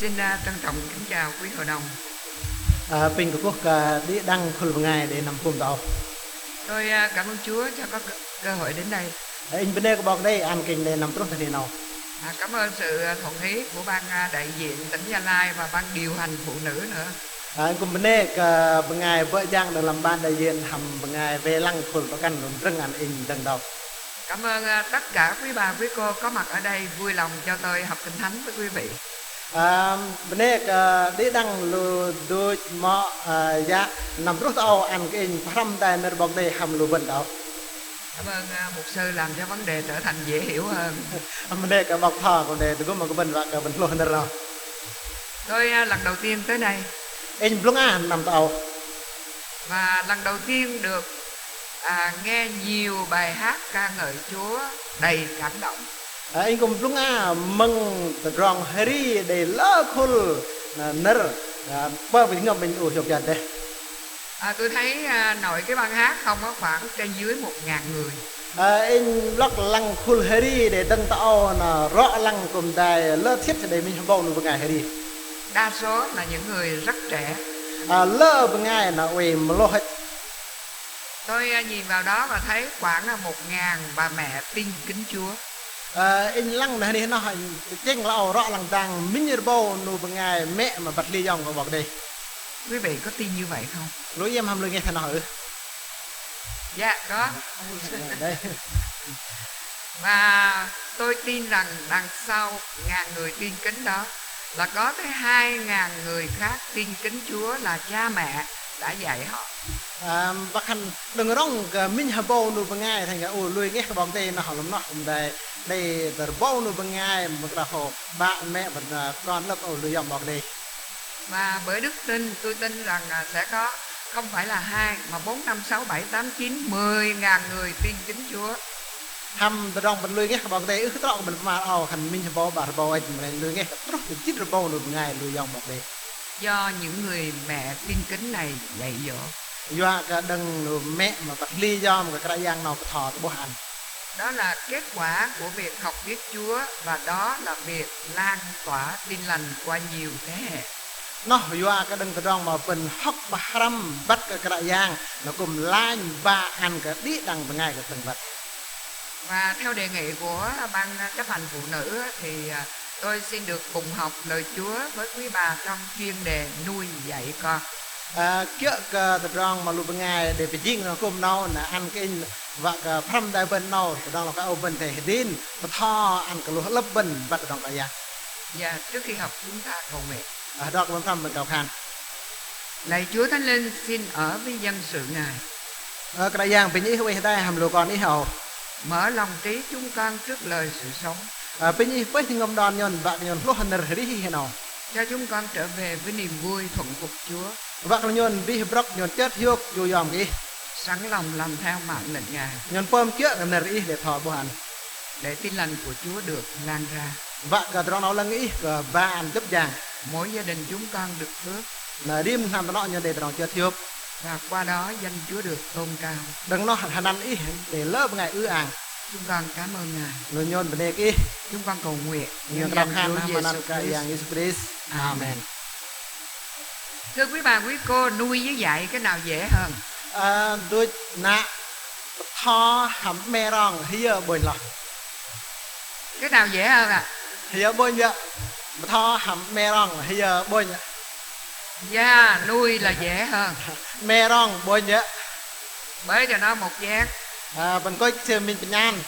xin trân trọng kính chào quý hội đồng. Pin của quốc đi đăng khul ngài để nằm cùng tàu. Tôi cảm ơn Chúa cho có cơ hội đến đây. Anh bên đây cóบอกđây ăn kinh để nằm tốt thế nào. Cảm ơn sự thuận ý của ban đại diện tỉnh Gia Lai và ban điều hành phụ nữ nữa. Anh cùng bên đây bên ngài vợ giang được làm ban đại diện hầm bên ngài về lăng khul và căn rừng ăn in đằng đầu. Cảm ơn tất cả quý bà quý cô có mặt ở đây, vui lòng cho tôi học kinh thánh với quý vị. Bên đây đi đăng lu đôi mọ giá nằm tốt tàu ăn kinh phàm đại nơiบอกđây hầm lu bên đầu. Cảm ơn mục sư làm cho vấn đề trở thành dễ hiểu hơn. Bên đây bọc thò còn để tôi có một cái bên và cái bên luôn rồi. Tôi lần đầu tiên tới đây. Anh lúc nằm tàu. Và lần đầu tiên được nghe nhiều bài hát ca ngợi Chúa đầy cảm động. Anh cũng lúc mừng rong Harry để lỡ khul nở bao nhiêu người mình ủi chụp giật đây. Tôi thấy nội cái ban hát không có khoảng trên dưới 1.000 người. Anh lắc lăng khul Harry để đăng tạo là rõ lăng cùng đài lỡ thiết để mình bao nhiêu ngày Harry. Đa số là những người rất trẻ. Lỡ bên ngày là uy mà lo hết. Tôi nhìn vào đó và thấy khoảng 1.000 bà mẹ tin kính Chúa. Anh lăng này nó chênh lão rõ lăng tăng mình bao nụ bên ngày mẹ mà bật ly dòng của bọc đây. Quý vị có tin như vậy không? Lối em hàm lưng nghe thế nào hả? Dạ có. Đây. Và tôi tin rằng đằng sau ngàn người tin kính đó là có tới 2.000 người khác tin kính Chúa là cha mẹ đã dạy họ. Bác hành đừng rong mình hà bao nụ bằng ngày thành cả lùi nghe bóng đây nó họ lắm nó đây đây từ bao nụ bằng ngày một là họ bạn mẹ và con lớp lùi dòng bóng đây. Và bởi đức tin tôi tin rằng sẽ có không phải là 2 mà 4, 5, 6, 7, 8, 9, 10.000 người tin kính Chúa. Hầm từ rong mình lùi nghe bóng đây ước tọa mình mà hành mình hà bao bà bao anh mình lùi nghe rất là chít rồi bao nụ bằng ngày lùi dòng bóng đây. Do những người mẹ tin kính này dạy dỗ. Do cả đừng mẹ mà bật ly do một cái giang nào thò cái bố hành. Đó là kết quả của việc học biết Chúa và đó là việc lan tỏa tin lành qua nhiều thế hệ. Nó do cái đừng rong mà mình học bà râm bắt cái giang nó cùng lan và ăn cái đi đằng bằng ngày cái từng vật. Và theo đề nghị của ban chấp hành phụ nữ thì tôi xin được cùng học lời Chúa với quý bà trong chuyên đề nuôi dạy con. Trước từ rong mà lúc ngày để phải riêng nó cùng nào là ăn cái và cái phàm đại bên nào từ rong là cái open thể din và tho ăn cái lúa lấp bên bắt rong cái giang. Và trước khi học chúng ta cầu nguyện. Đó là phàm bên cầu khan. Lạy Chúa Thánh Linh xin ở với dân sự Ngài. Cái giang bên ý huệ đây hàm lúa con ý hậu. Mở lòng trí chúng con trước lời sự sống. Bên ý với thì ngâm đòn nhon và nhon lúa hân rỉ hi nào. Cho chúng con trở về với niềm vui thuận phục Chúa. Và cái nhon vi hiệp rắc nhon chết hiệp dù dòm cái. Sẵn lòng làm theo mạng lệnh Ngài. Nhon pom trước nở ý để thò bố hành. Để tin lành của Chúa được lan ra. Và cái rong nó là nghĩ cái ba ăn chấp giang. Mỗi gia đình chúng con được phước. Là đêm làm nó nhon để rong chết hiệp. Và qua đó danh Chúa được tôn cao. Đừng nó hẳn ăn ý để lớp ngày ư àng. Chúng con cảm ơn Ngài. Nó nhon bên đây ý. Chúng con cầu nguyện Nhân danh Chúa Giêsu Christ. Amen. Thưa quý bà quý cô, nuôi với dạy cái nào dễ hơn? Đôi nạ tho hầm mê rong hia bồi lọc. Cái nào dễ hơn ạ? Hia bồi nhạ. Tho hầm mê rong hia bồi nhạ. Dạ, nuôi là dễ hơn. Mê rong bồi nhạ. Bởi cho nó một chén. Mình có xem mình bình an.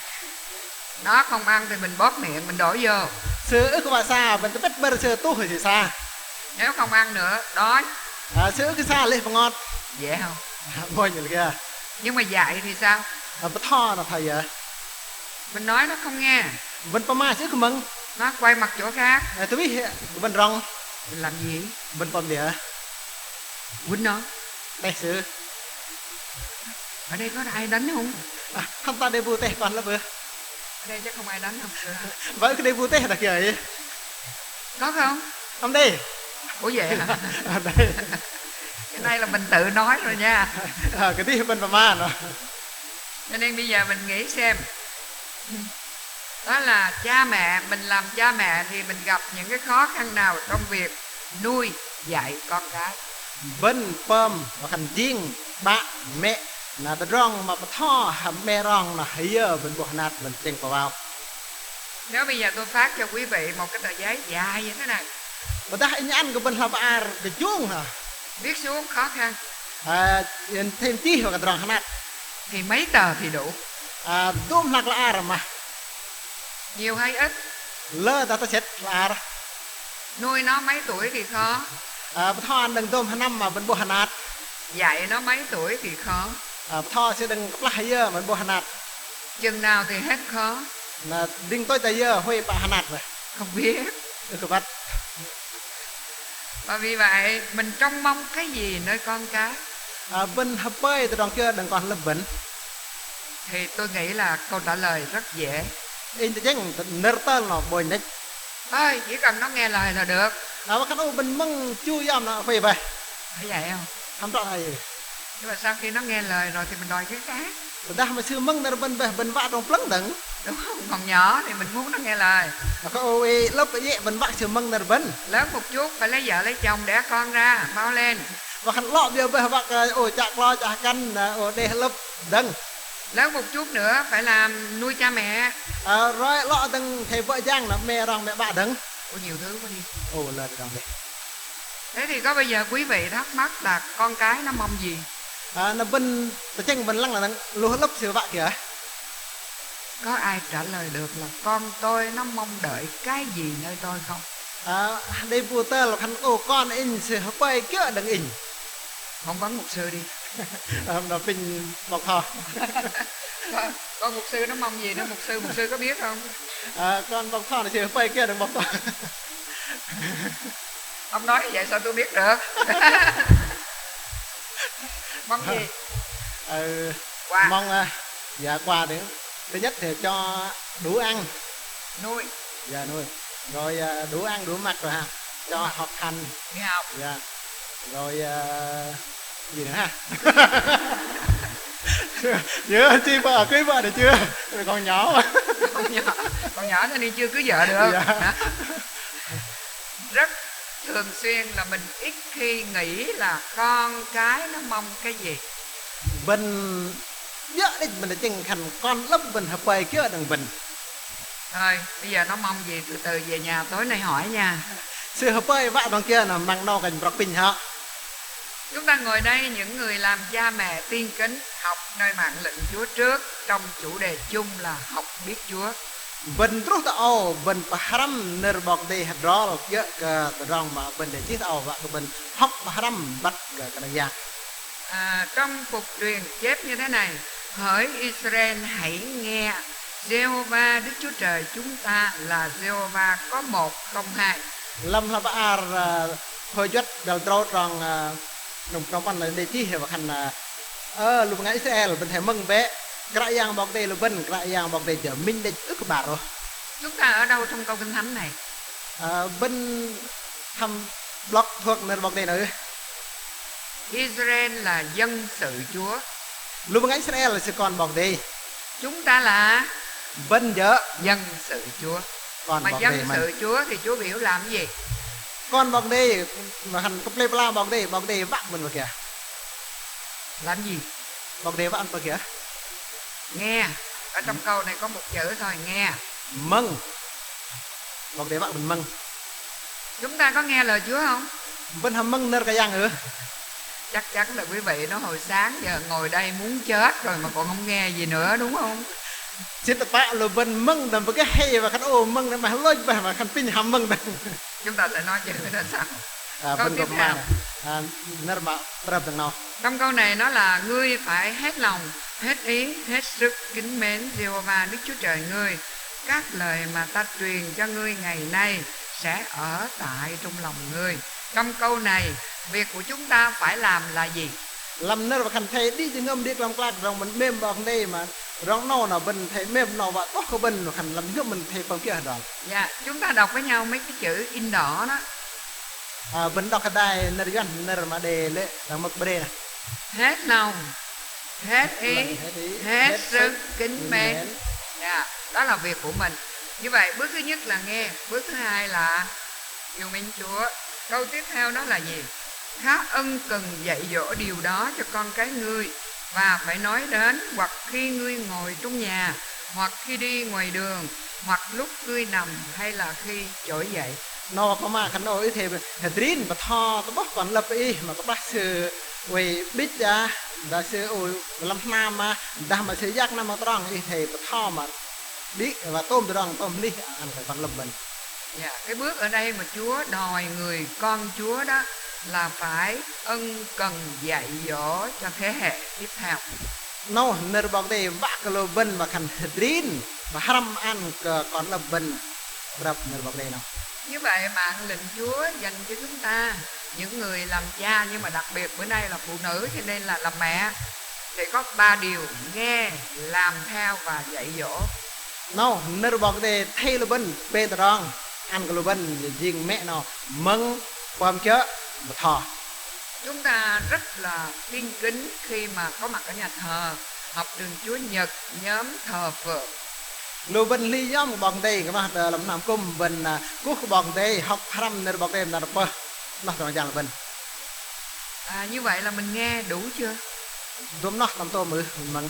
Nó không ăn thì mình bóp miệng, mình đổ vô. Sư ức của bà xa, mình có biết bơ sư tu hồi thì xa. Nếu không ăn nữa, đói. Sư ức cái xa lên và ngon. Dễ không? Bồi nhạ kìa. Nhưng mà dạy thì sao? Bà tho là thầy ạ. Mình nói nó không nghe. Vẫn bà ma sư ức của mừng. Nó quay mặt chỗ khác. Tôi biết, bên rong. Mình làm gì? Bên tôm đĩa. Quýnh nó. Đây sư. Ở đây có ai đánh không? Không ta đây vô tê con là vừa. Ở đây chắc không ai đánh không? Vẫn cái đây vô tê là kìa ấy. Có không? Không đi. Ủa vậy hả? Đây. Cái này là mình tự nói rồi nha. Cái tí bên bà ma nó. Cho nên bây giờ mình nghĩ xem. Đó là cha mẹ, mình làm cha mẹ thì mình gặp những cái khó khăn nào trong việc nuôi dạy con cái. Bên pom và khăn riêng bạn mẹ là rong mà tho mẹ rong là hay bên bộ nát bên trên vào. Nếu bây giờ tôi phát cho quý vị một cái tờ giấy dài như thế này, Và ta hãy nhắn của bên là bà để chuông hả? viết xuống khó khăn Thêm tí hoặc là rong nát. thì mấy tờ thì đủ, Đôm lạc là mà nhiều hay ít. lơ ta chết là Nuôi nó mấy tuổi thì khó, tho ăn đừng tôm năm mà bên bộ nát. dạy nó mấy tuổi thì khó, Tho sẽ đừng là hay bên bộ nát. chừng nào thì hết khó, Là đinh tôi tay huê bà nát rồi. không biết. Được bắt. Và vì vậy mình trông mong cái gì nơi con cái Bên hấp bơi từ đòn kia đừng còn lập bệnh. thì tôi nghĩ là câu trả lời rất dễ. In thì chẳng nở tên là bồi nít. Thôi chỉ cần nó nghe lời là được. Và khăn ô bên măng chui giam là huê về. Phải vậy không? Không rõ này. Nhưng mà sau khi nó nghe lời rồi thì mình đòi cái khác, Và ta mà sư măng nở bên về bên vạ trong plấn đừng. đúng không? Còn nhỏ thì mình muốn nó nghe lời, Và có ô lớp dễ bên vạ sư măng nở bên. lớn một chút phải lấy vợ lấy chồng đẻ con ra, mau lên. Và khăn lọ bia về vạ ô chạc lo chạc căn ô đê lớp đừng. Lớn một chút nữa phải làm nuôi cha mẹ. Rồi lọ đừng thầy vợ giang là mẹ rong mẹ bạ đừng. Ủa nhiều thứ quá đi. Ồ lời rong đi. Thế thì có bây giờ quý vị thắc mắc là con cái nó mong gì? Nó bên ta chẳng bên lăng là lúa lớp sư vạ kìa. Có ai trả lời được là con tôi nó mong đợi cái gì nơi tôi không? Đây bùa tơ là khăn ô con in sư hấp bơi kia đừng in. Phỏng vấn mục sư đi. Nó bình bọc thò. Con mục sư nó mong gì đó, mục sư có biết không? Con bọc thò này sư hấp bơi kia đừng bọc thò. Ông nói như vậy sao tôi biết được? Mong gì? Quà. Mong dạ quà đến thứ nhất thì cho đủ ăn Nuôi. dạ nuôi, rồi đủ ăn đủ mặc rồi ha, cho học hành Đi học. dạ, rồi gì nữa ha. Nhớ chi vợ cưới vợ được chưa, rồi còn nhỏ mà. Còn nhỏ cho nên chưa cưới vợ được. Dạ. Rất thường xuyên là mình ít khi nghĩ là con cái nó mong cái gì. Bình nhớ đi mình là chừng thành con lớp bình hợp bày kia đừng bình. Thôi bây giờ nó mong gì từ từ về nhà tối nay hỏi nha. Sự hợp bày vợ bằng kia là mang đo cảnh bọc bình hả. Chúng ta ngồi đây những người làm cha mẹ tiên kính, học nơi mạng lệnh Chúa trước, trong chủ đề chung là học biết Chúa. Bình trúc tạo bình paharam nir bọc đi hạt rol kia ke rong mà bình để chiếc tạo và bình học paharam bắt cái này. Trong phục truyền chép như thế này: hỡi Israel hãy nghe, Giê-hô-va Đức Chúa Trời chúng ta là Giê-hô-va có một không hai. Lâm là bà hồi chất đầu trâu tròn nông trong văn là để chi hiểu khăn lúc ngay Israel bình thể mừng bé cái yang bọc đây là bình cái yang bọc đây chở minh định ức bà rồi. Chúng ta ở đâu trong câu kinh thánh này? Bên thăm blog thuộc nền bọc đây nữa. Israel là dân sự Chúa. Lúc ngay Israel là sẽ còn bọc đây. Chúng ta là Bên giờ dân sự Chúa. còn Mà bọc dân đây sự mình. Chúa thì Chúa biểu làm cái gì? Con bọc đây mà hành có play bla bọc đây vác mình vào kìa. Làm gì? Bọc đây vác vào kìa. Nghe. Ở trong câu này có một chữ thôi, nghe. Mừng. Bọc đây vác mình mừng. Chúng ta có nghe lời Chúa không? Bên hầm mừng nơ cái yang nữa. Chắc chắn là quý vị nó hồi sáng giờ ngồi đây muốn chết rồi mà còn không nghe gì nữa, đúng không? Chết tập bạ là bên mừng đầm với cái hay và khăn ô mừng mà lôi về mà khăn pin hầm mừng đầm. Chúng ta sẽ nói chuyện ra sao? Câu Bên tiếp gồm theo. mà nơ mà trập từng nào. Trong câu này nó là ngươi phải hết lòng, hết ý, hết sức kính mến Giê-hô-va Đức Chúa Trời ngươi. Các lời mà ta truyền cho ngươi ngày nay sẽ ở tại trong lòng ngươi. Trong câu này, việc của chúng ta phải làm là gì? Làm nơ và khăn thầy đi chứ ngâm đi làm class rong mình mềm bọc đây mà rong nào nào bên thầy mềm nào và tốt của bên rồi khăn làm ngâm mình thầy bằng kia hả rồi. Dạ, chúng ta đọc với nhau mấy cái chữ in đỏ đó. Bên đọc cái đài nơ mà đề lệ làm mực bề này. Hết lòng, hết ý, hết sức kính mến. Dạ, đó là việc của mình. Như vậy bước thứ nhất là nghe, bước thứ hai là yêu mến Chúa. Câu tiếp theo đó là gì? Khá ân cần dạy dỗ điều đó cho con cái ngươi, và phải nói đến hoặc khi ngươi ngồi trong nhà, hoặc khi đi ngoài đường, hoặc lúc ngươi nằm, hay là khi trỗi dậy. Nó có mà khăn ôi thì Hedrin và thò có bóc còn lập ý mà có bác sư về biết ra đã sư ôi làm nam mà đã mà sư giác nam mà tròn ý thì thò mà đi và tôm từ đòn tôm đi ăn phải còn lập mình. Dạ, cái bước ở đây mà Chúa đòi người con Chúa đó là phải ân cần dạy dỗ cho thế hệ tiếp theo. Nó nợ bọc đây bác lô bên mà khăn Hedrin và haram ăn còn lập bên rập nợ bọc đây nào. Như vậy mạng lệnh Chúa dành cho chúng ta, những người làm cha, nhưng mà đặc biệt bữa nay là phụ nữ cho nên là làm mẹ, thì có 3 điều: nghe, làm theo và dạy dỗ. Nó nợ bọc đây thay lô bên bê tờ rong ăn lô bên riêng mẹ nó mừng quàm chớ và thò. Chúng ta rất là kiên kính khi mà có mặt ở nhà thờ, học trường Chúa Nhật, nhóm thờ phượng. Lô bên ly nhóm bọc đây các bạn làm nằm cung bên quốc bọc đây học haram nợ bọc đây là bơ nó là dạng bên. Như vậy là mình nghe đủ chưa? Đúng nó làm tô mử mừng.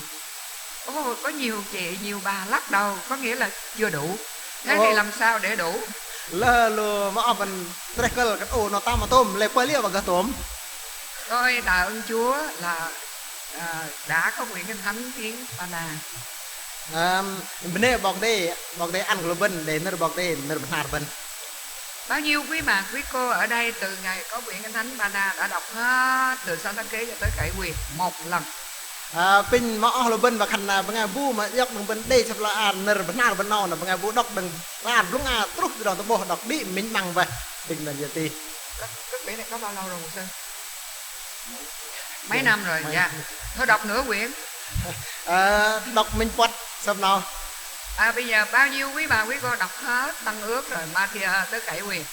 Có nhiều chị, nhiều bà lắc đầu, có nghĩa là chưa đủ. Thế thì làm sao để đủ? Lơ lô mà bên trekker cái ô nó ta mà tôm lấy bơ liêu và cái tôm. Tôi tạ ơn Chúa là đã có quyển Kinh Thánh tiếng Pana. Bên đây bọc đây ăn lô bên để nợ bọc đây nợ hạt bên. Bao nhiêu quý bà, quý cô ở đây từ ngày có quyển Kinh Thánh Pana đã đọc hết từ Sáng Thế Ký cho tới Khải Huyền một lần? Pin mà lô bên và khăn bằng vu mà dọc bằng bên đây sắp là ăn nợ hạt bên nào là bằng vu đọc bằng ăn lúc trúc từ đó tới bộ đọc đi mình bằng vậy. Pin là gì thì Cái quyển này có bao lâu rồi sư? Mấy năm rồi, dạ. Thôi đọc nửa quyển. Đọc mình quật sắp nào. Bây giờ bao nhiêu quý bà, quý cô đọc hết Tăng Ước rồi Ma-thi-ơ tới Khải Huyền?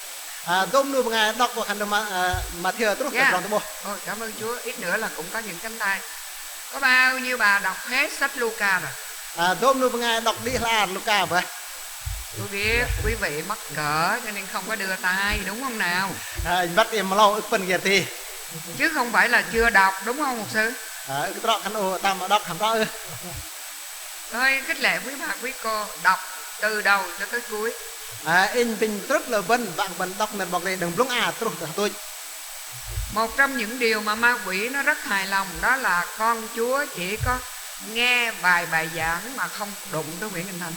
Tôm nuôi bằng đọc vào khăn mà thiơ trúc từ đó tới bộ. Ôi, cảm ơn Chúa, ít nữa là cũng có những cánh tay. Có bao nhiêu bà đọc hết sách Luca rồi? Tôm nuôi bằng đọc đi là Luca vậy. Tôi biết quý vị mắc cỡ cho nên không có đưa tay, đúng không nào? Bắt em mà lâu phần kia thì Chứ không phải là chưa đọc, đúng không mục sư? cái đó khăn ô ta mà đọc hẳn rõ Thôi khích lệ quý bà, quý cô đọc từ đầu cho tới cuối. In bình rất là vân bạn vẫn đọc nên bọc đây đừng lúc trúc từ tôi. Một trong những điều mà ma quỷ nó rất hài lòng đó là con Chúa chỉ có nghe vài bài giảng mà không đụng tới quyển Kinh Thánh.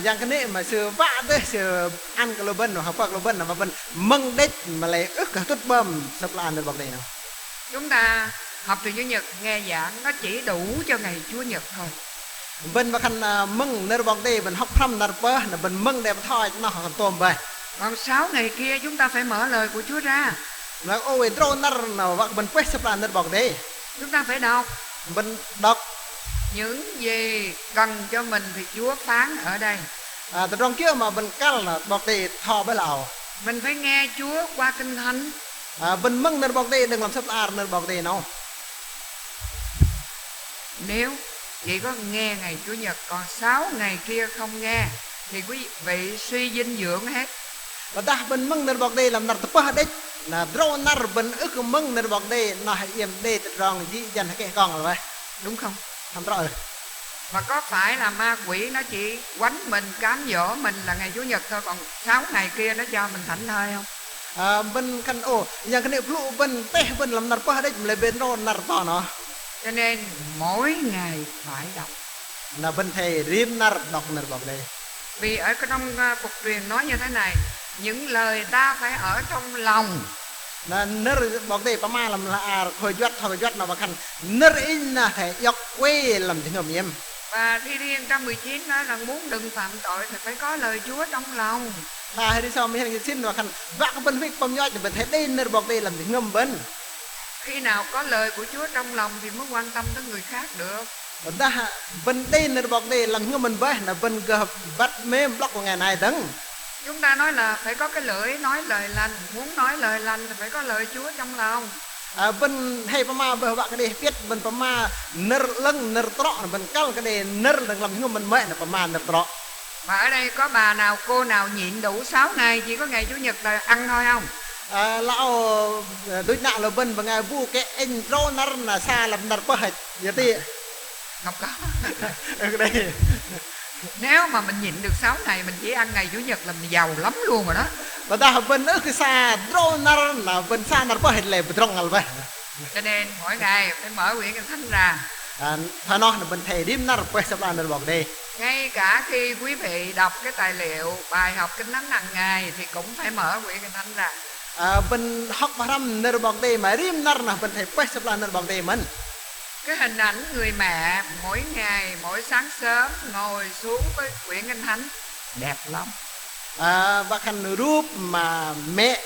Giang cái này mà sự vạ tới sự ăn cái lô bên hoặc học lô bên là mà bên măng đết mà lại ức cả tốt bơm sắp là ăn được bọc đây nào. Chúng ta học từ Chúa Nhật nghe giảng nó chỉ đủ cho ngày Chúa Nhật thôi. Bên mà khăn măng nơi bọc đây bên học thăm là bơ là bên măng đẹp thôi nó còn tôm vậy. Còn 6 ngày kia chúng ta phải mở lời của Chúa ra. Là ôi drone nào vợ bên quét sắp là nơi bọc đây. Chúng ta phải đọc. Bên đọc Những gì cần cho mình thì Chúa phán ở đây. Từ trong kia mà bên cắt là bọc đây thò với lào. Mình phải nghe Chúa qua Kinh Thánh. Bên măng nơi bọc đây đừng làm sắp là nơi bọc đây nào. Nếu chỉ có nghe ngày Chủ nhật, còn 6 ngày kia không nghe, thì quý vị suy dinh dưỡng hết. Và ta bên măng nơi bọc đây làm nạt tập hết là drone nar bên ức măng nơi bọc đây nó hay im đây từ rong dĩ dần cái con rồi vậy. Đúng không? Không rõ rồi. Và có phải là ma quỷ nó chỉ quánh mình, cám dỗ mình là ngày Chủ nhật thôi, còn 6 ngày kia nó cho mình thảnh thơi không? Bên khăn ô yang cái này lụ bên té bên làm nạt hết đấy lại bên nó nạt to nó. Cho nên mỗi ngày phải đọc. Là bên thầy riêng nạt đọc nạt bọc đây. Vì ở trong phục truyền nói như thế này: những lời ta phải ở trong lòng. Là nơ bọc đây mà làm là khôi doát nó mà khăn nơ in là phải dọc quê làm tiếng ngầm em. Và Thi Thiên 119 nói rằng muốn đừng phạm tội thì phải có lời Chúa trong lòng. Hay đi sau mấy hành xin mà khăn vác bên viết phong nhoi thì bên thấy đây nơ bọc đây làm tiếng ngầm bên. Khi nào có lời của Chúa trong lòng thì mới quan tâm tới người khác được. Ta bên đây nơ bọc đây là ngầm mình với là bên gặp bắt mềm block của ngày này đấng. Chúng ta nói là phải có cái lưỡi nói lời lành. Muốn nói lời lành thì phải có lời Chúa trong lòng. Bên hay mà bờ bạn cái này biết bên mà nơ lưng nơ trọ bên cao cái này nơ đừng làm ngầm mình mẹ là mà nơ trọ. Mà ở đây có bà nào cô nào nhịn đủ 6 ngày, chỉ có ngày Chủ nhật là ăn thôi không? lão đối nạ là bên và ngài vu cái anh rô nار là xa làm nار bơ hệt vậy thì Không có. ở đây Nếu mà mình nhịn được 6 ngày, mình chỉ ăn ngày Chủ nhật là mình giàu lắm luôn rồi đó. và ta bên ở cái xa rô nار là bên xa nار bơ hệt lệ bên trong ngալ vậy. Cho nên mỗi ngày phải mở quyển Kinh Thánh ra. Thà nó là bên thầy đêm nار bơ sắp lanบอกđây. Ngay cả khi quý vị đọc cái tài liệu bài học Kinh Thánh hàng ngày thì cũng phải mở quyển Kinh Thánh ra. Bên học bà răm nارบอกđây mà đêm nار là bên thầy bơ sắp lan nارบอกđây mình. Cái hình ảnh người mẹ mỗi ngày, mỗi sáng sớm ngồi xuống với quyển Kinh Thánh đẹp lắm. Bahkan rup mà mẹ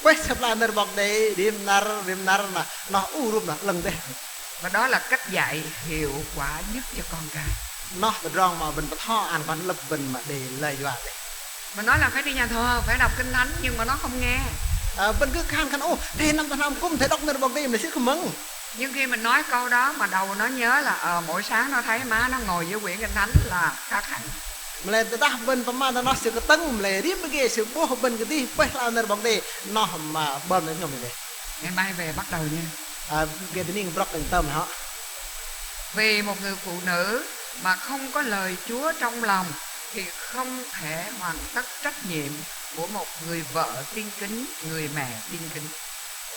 bơ sắp lan nارบอกđây đêm nار là nó rup là lần đây. Và đó là cách dạy hiệu quả nhất cho con cái. Nó bên rong mà bên tho ăn con lập bên mà để lời dọa đấy. Mình nói là phải đi nhà thờ, phải đọc Kinh Thánh, nhưng mà nó không nghe. Bên cứ khăn ô thế năm cũng thấy đọc nارบอกđây mình sẽ không mừng. Nhưng khi mình nói câu đó mà đầu nó nhớ là mỗi sáng nó thấy má nó ngồi với quyển Kinh Thánh là khác hẳn. Mày ta bên mà nó sẽ có tấn mày riêng cái gì sự bố bên cái gì phải là nارบอกđây nó mà bên nó mình đây. Ngày mai về bắt đầu nha. Cái tiếng Anh block tâm hả? Vì một người phụ nữ mà không có lời Chúa trong lòng thì không thể hoàn tất trách nhiệm của một người vợ tin kính, người mẹ tin kính.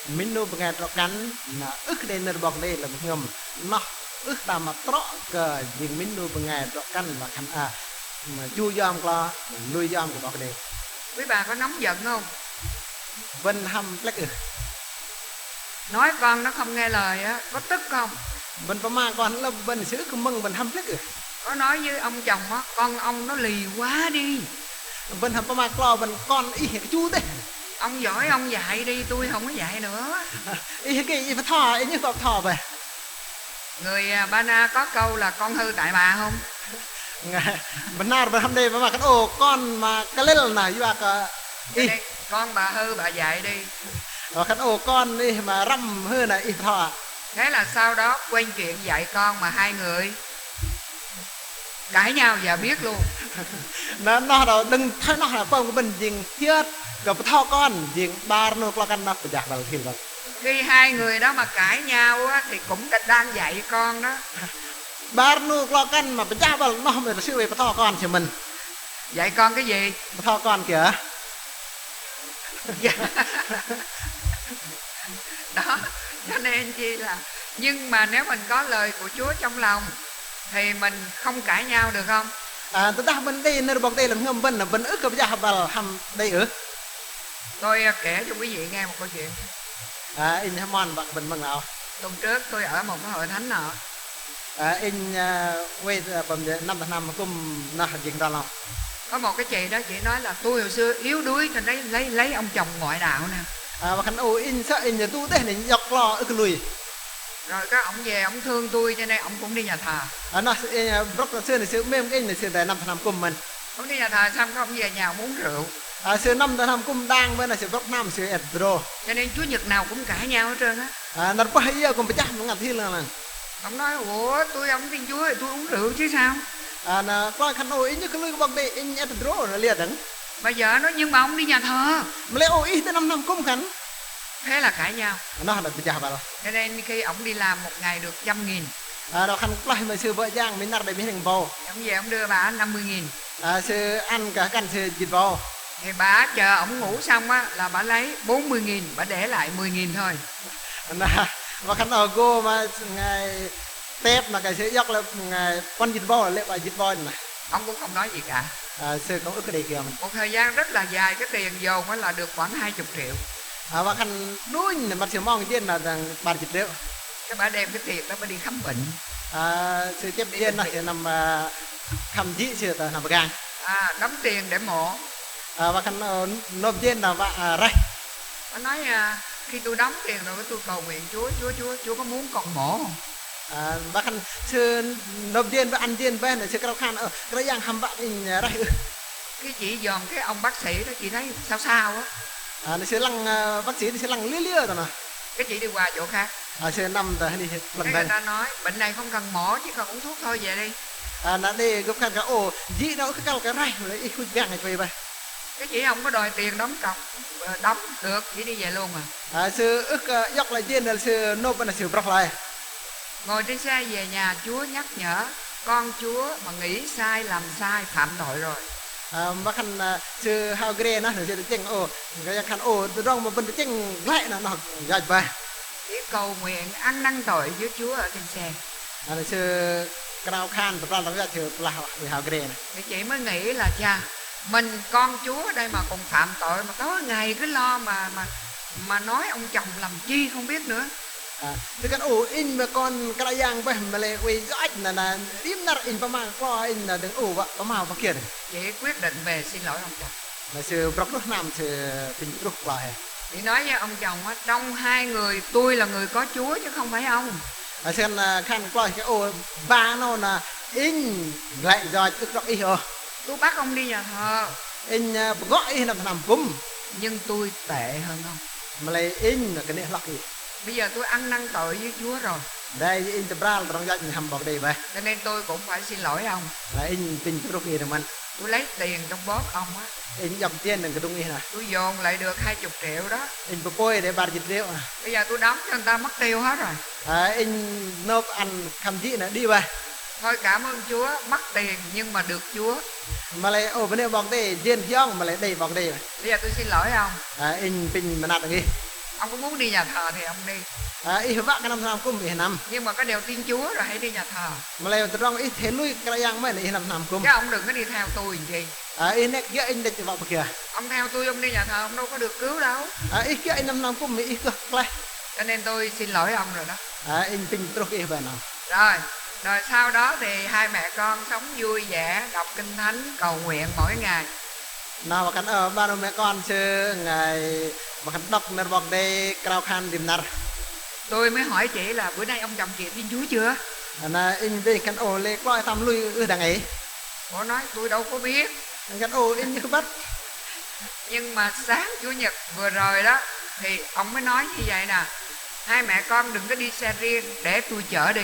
Mình nuôi bằng trọ cắn là ức đây nارบอกđây là ngầm nó ức ta mà trọ cờ nhưng mình nuôi bằng trọ cắn và khăn mà chu giam qua nuôi giam củaบอกđây. Quý bà có nóng giận không? Vân hâm lách Nói con nó không nghe lời á, có tức không? Vân mà con là vân sẽ ức mừng vân hâm lách Có nói với ông chồng á, con ông nó lì quá đi. Vân hâm mà con ý cái chú đấy. Ông giỏi ông dạy đi, tôi không có dạy nữa. Ý cái phải thò ý như thò về. Người Ba Na có câu là con hư tại bà không? Benar berham đây mà kan con mà cái lên là như bà Đây, con bà hư bà dạy đi. Kan con đi mà răm hơn là ít thọ. Thế là sau đó quen chuyện dạy con mà hai người cãi nhau và biết luôn. Nó đâu đừng thấy nó là phong của mình dừng thiết gặp thọ con dừng ba nó lo căn nó phải giặt đầu thiên rồi. Khi hai người đó mà cãi nhau á, thì cũng đang dạy con đó. Ba nó lo căn mà phải giặt vào nó không phải siêu về thọ con thì mình dạy con cái gì? Thọ con kìa. Đó, cho nên chi là nhưng mà nếu mình có lời của Chúa trong lòng thì mình không cãi nhau được không? Tôi ta bên đây nơiบอกđây là ngâm bên là bên ức cái giặt vào hầm đây ư? Tôi kể cho quý vị nghe một câu chuyện. In Hamon bạn bên bằng nào? Tuần trước tôi ở một cái hội thánh nọ. In quay bầm năm mà cũng nó dừng ra lòng. Có một cái chị đó, chị nói là tôi hồi xưa yếu đuối cho nên lấy ông chồng ngoại đạo nè. Và khán in sợ in nhà tu thế này dọc lo ức lùi. Rồi các ông về ông thương tôi cho nên ông cũng đi nhà thờ. Nó sẽ block xưa này sẽ mềm cái này sẽ tại năm cùng mình. Ông đi nhà thờ xong các ông về nhà ông uống rượu. Xưa năm cùng đang bên là sẽ block năm sẽ edro. Cho nên Chúa Nhật nào cũng cãi nhau hết trơn á. Nó có hay còn phải chắc nó ngặt thiên là. Ông nói ủa tôi ông tin Chúa thì tôi uống rượu chứ sao? Nó có khán in như cái lưỡi bằng đây in edro nó liệt đắng. Bây giờ nó nhưng mà ông đi nhà thờ. Mà lấy ít tới năm cùng khán. Thế là cãi nhau. Nó là bị chà vào. Cho nên khi ông đi làm một ngày được 100.000. Nó khăn lại mà sư vợ giang mình nạp để mình thành bầu. Ông về ông đưa bà 50.000. Sư ăn cả căn sư dịch bầu. Thì bà chờ ông ngủ xong á là bà lấy 40.000, bà để lại 10.000 thôi. Và khăn go mà ngày tép mà cái sẽ dốc là ngày con dịch bầu là lệ bà dịch bầu này. Ông cũng không nói gì cả. Sư cũng ức cái đây kìa mình. Một thời gian rất là dài cái tiền dồn á là được khoảng 20 triệu. Và khăn đuôi mặt sư mong tiền là rằng 30 triệu. Cái bà đem cái tiền đó bà đi khám bệnh. Sư tiếp tiền là sẽ nằm khám dĩ sư ta nằm gang. Đóng tiền để mổ. Và khăn nộp tiền là vạ rách. Bà nói khi tôi đóng tiền rồi tôi cầu nguyện Chúa có muốn còn mổ không? Và khăn sư nộp tiền và ăn tiền bên là sư cao khăn cái dạng hàm vạn in rách. Cái chị dòm cái ông bác sĩ đó chị thấy sao á. Nó sẽ lăng bác sĩ thì sẽ lăng lia rồi nè. Cái chị đi qua chỗ khác. Sẽ năm ta đi lần cái người ta nói bệnh này không cần mổ chỉ cần uống thuốc thôi về đi. nà đây gấp khăn cả ô dĩ đâu cái cal cái rai lấy ít khuất gang này về vậy Cái chị không có đòi tiền đóng cọc, đóng được, chỉ đi về luôn à. sư ức dọc lại tiền là sư nộp là sư bọc lại Ngồi trên xe về nhà Chúa nhắc nhở con Chúa mà nghĩ sai làm sai phạm tội rồi. mà khăn sư hao ghê nó sư chênh ô cái khăn ô từ đó mà bên chênh lại nó dạy về Chỉ cầu nguyện ăn năn tội với Chúa ở trên xe. sư cao khan tập ra nó ra sư là hao ghê này Thì chị mới nghĩ là cha mình con Chúa ở đây mà còn phạm tội mà tối ngày cứ lo mà nói ông chồng làm chi không biết nữa. Thì cái ổ in mà con cái giang vậy mà lại quay dõi là tím nát in pa mang co in là đừng ổ vậy pa màu pa kia này Chị quyết định về xin lỗi ông chồng. là sư bọc lúc nam sư tình lúc lại Chị nói với ông chồng á, trong hai người tôi là người có Chúa chứ không phải ông. xem là khăn coi cái ổ ba nó là in lại rồi tức rõ ý hả Tôi bắt ông đi nhà thờ in gọi nằm cúm nhưng tôi tệ hơn ông. mà lại in là cái này lọc gì Bây giờ tôi ăn năn tội với Chúa rồi đây in tập ra là trong dạy hầm bọc đây vậy cho nên tôi cũng phải xin lỗi ông. là in tình lúc gì rồi mình Tôi lấy tiền trong bóp ông á, in dòng tiền đừng cái đúng gì nè tôi dồn lại được 20 triệu đó. in bơ bôi để bà dịch rượu nè Bây giờ tôi đóng cho người ta mất tiêu hết rồi. in nộp ăn khăm dĩ nè đi vậy Thôi cảm ơn Chúa, mất tiền nhưng mà được Chúa. mà lại ô bên đây bọc đây diên hiong mà lại đây bọc đây Bây giờ tôi xin lỗi ông. in pin mà nạt được gì Ông có muốn đi nhà thờ thì ông đi, ít vác cái năm cũng bị năm nhưng mà có điều tin Chúa rồi hãy đi nhà thờ. mà lại từ trong ít thế lui cái giang mấy này năm cũng Chứ ông đừng có đi theo tôi làm gì. in này kia in đây vào kìa Ông theo tôi ông đi nhà thờ ông đâu có được cứu đâu. ít kia in năm cũng bị ít cơ lại Cho nên tôi xin lỗi ông rồi đó. in pin trục kia vậy nào Rồi sau đó thì hai mẹ con sống vui vẻ, đọc kinh thánh, cầu nguyện mỗi ngày. nào mà căn ở ba mẹ con chứ ngày mà căn đọc nè bọc đây cao khan điểm nار Tôi mới hỏi chị là bữa nay ông chồng chị tin Chúa chưa? là in về căn ô lê coi tam lui đằng ấy Cô nói tôi đâu có biết. căn ô in như bắt Nhưng mà sáng Chủ nhật vừa rồi đó thì ông mới nói như vậy nè: hai mẹ con đừng có đi xe riêng, để tôi chở đi.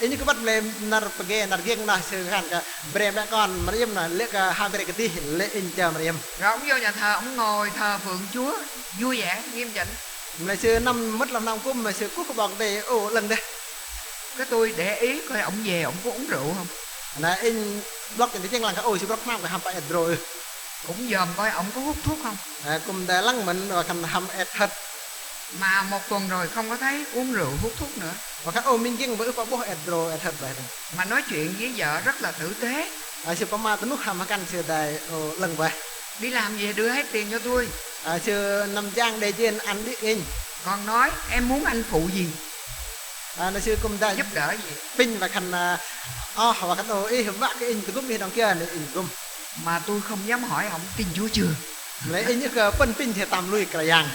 ini kebat blem nar pege nar geng nah segan ka brem mẹ con Mariam là lệ ka ha bere kati lệ in cha Mariam Rồi ông vô nhà thờ, ông ngồi thờ phượng Chúa vui vẻ nghiêm chỉnh. mà xưa năm mất làm năm cũng mà xưa cút bọc đây ô lần đây Cái tôi để ý coi ông về ông có uống rượu không. là in block cái tiếng là cái ôi xưa block nam cái ham phải rồi Cũng dòm coi ông có hút thuốc không. cùng đã lăng mình và cầm ham thật Mà một tuần rồi không có thấy uống rượu hút thuốc nữa. và các ô minh geng với có bố rồi thật vậy Mà nói chuyện với vợ rất là tử tế. xưa có ma tấn ham căn xưa đây ô lần vậy Đi làm về đưa hết tiền cho tôi. xưa năm giang đây trên ăn đi in Còn nói em muốn anh phụ gì, nó xưa cùng ta giúp đỡ gì. pin và khăn và khăn ô ý vác cái in từ gốc đi đằng kia này in gum Mà tôi không dám hỏi ông tin Chúa chưa. lấy in những cái phân pin thì tạm lui cả giang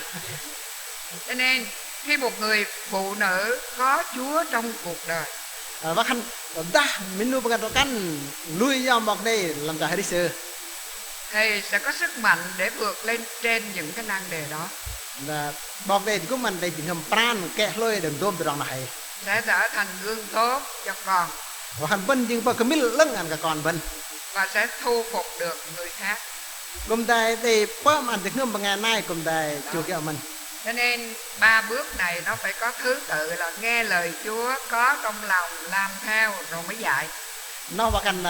Cho nên khi một người phụ nữ có Chúa trong cuộc đời và khăn đã mình nuôi bằng căn lui ra bọc đây làm trả hay đi sư thì sẽ có sức mạnh để vượt lên trên những cái nan đề đó. là bọc đây thì cũng mình đây chỉ ngầm pran kẹ lôi đừng tôm từ đằng này Sẽ trở thành gương tốt cho con và khăn vân nhưng mà cái mít lưng ăn cả con vân và sẽ thu phục được người khác. cùng đây thì bơm ăn được ngâm bằng ngày nay cùng đây chú kẹo mình Cho nên 3 bước này nó phải có thứ tự là nghe lời Chúa, có trong lòng, làm theo rồi mới dạy. nó và khăn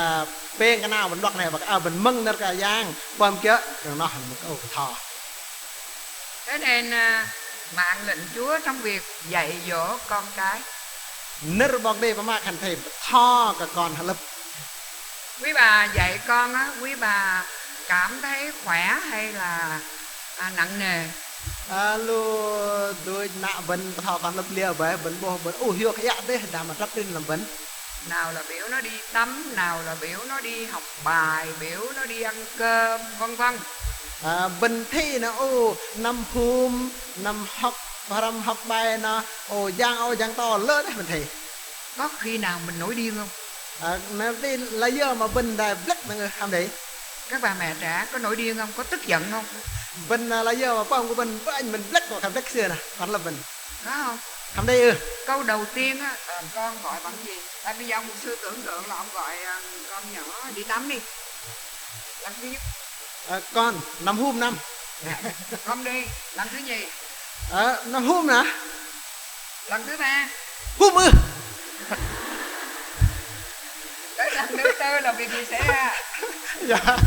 bên cái nào mình đọc này và mình mưng nó cả giang bơm kia rồi nó thành một cái ổ thò Thế nên mạng lệnh Chúa trong việc dạy dỗ con cái. nır bọc đây mà khăn thầy thò cả con lập Quý bà dạy con á, quý bà cảm thấy khỏe hay là nặng nề? lu đôi nạ vấn thọ con lập lia với vấn bố vấn ủ hiệu cái thế đã mà rất lên làm vấn Nào là biểu nó đi tắm, nào là biểu nó đi học bài, biểu nó đi ăn cơm, vân vân. vấn thi nó ô năm hôm năm học param học bài nó ô giang to lớn đấy vấn thi Có khi nào mình nổi điên không? nó đi là giờ mà vấn đại black mọi người làm đấy Các bà mẹ trẻ có nổi điên không? Có tức giận không? vấn là giờ mà phong của vấn với anh mình black của làm black xưa nè còn là vấn Có không? làm đây Câu đầu tiên á, con gọi bằng gì? Tại bây giờ ông mục sư tưởng tượng là ông gọi con nhỏ đi tắm đi. Lần thứ nhất. Con năm hôm năm. Con đi. Lần thứ nhì. Năm hôm nè. Lần thứ ba. Hôm ư. Tới lần thứ tư là việc gì xảy ra? Dạ.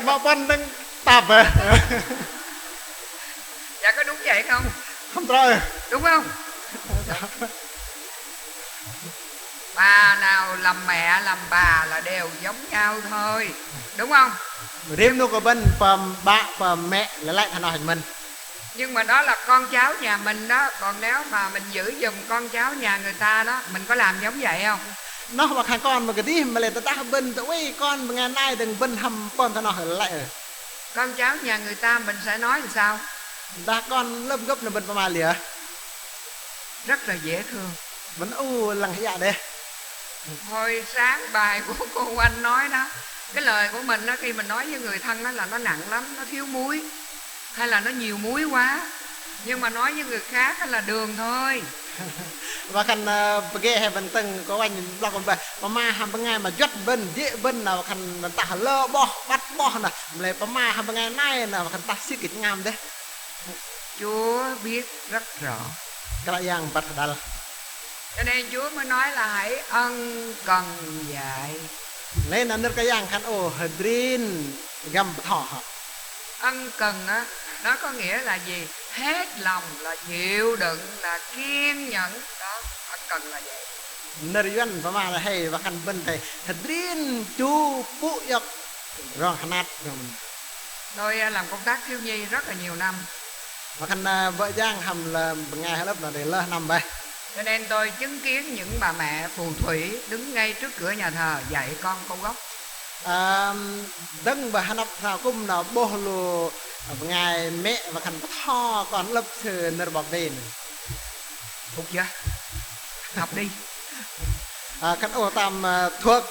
Mà con đang tạp về. Dạ có đúng vậy không? Không rồi. Đúng không? Bà nào làm mẹ làm bà là đều giống nhau thôi. Đúng không? Riêng nó có bên phần bà và mẹ lại thành hình mình. Nhưng mà đó là con cháu nhà mình đó. Còn nếu mà mình giữ giùm con cháu nhà người ta đó, mình có làm giống vậy không? Nó mà hai con mà cái tí mà lại ta bên ui con mà ngày nay đừng bên hầm con ta nó lại rồi. Con cháu nhà người ta mình sẽ nói làm sao? Ta con lớp gốc là bên mà lìa. Rất là dễ thương. Vẫn lằng dạ đây. Hồi sáng bài của cô Anh nói đó, cái lời của mình đó, khi mình nói với người thân đó là nó nặng lắm, nó thiếu muối hay là nó nhiều muối quá. Nhưng mà nói với người khác là đường thôi. Và khăn bগে hay vẫn từng có anh lo còn về mà hàm bằng ngày mà dắt bên dễ bên nào khăn ta lơ bo bắt bo nè lại mà hàm bằng ngày nay là khăn ta xí kịch ngam đấy. Chúa biết rất rõ. Cái là yang bắt đal. Cho nên Chúa mới nói là hãy ân cần dạy. Nên là nước cái yang khăn hadrin gam thọ. Ân cần á, nó có nghĩa là gì? Hết lòng, là chịu đựng, là kiên nhẫn. Đó, ân cần là vậy. Nơi dân mà là hay và khăn bên thầy hadrin chu phụ yộc rồi khăn Tôi làm công tác thiếu nhi rất là nhiều năm. Và khăn vợ Giang hầm là ngày lớp là để lơ nằm bay. Cho nên tôi chứng kiến những bà mẹ phù thủy đứng ngay trước cửa nhà thờ dạy con câu gốc. Đấng và hành nào cũng là bố lù ngày mẹ và khăn tho còn lớp thừa nơi bọc đền. Phục chưa? Học đi. Khăn tam thuốc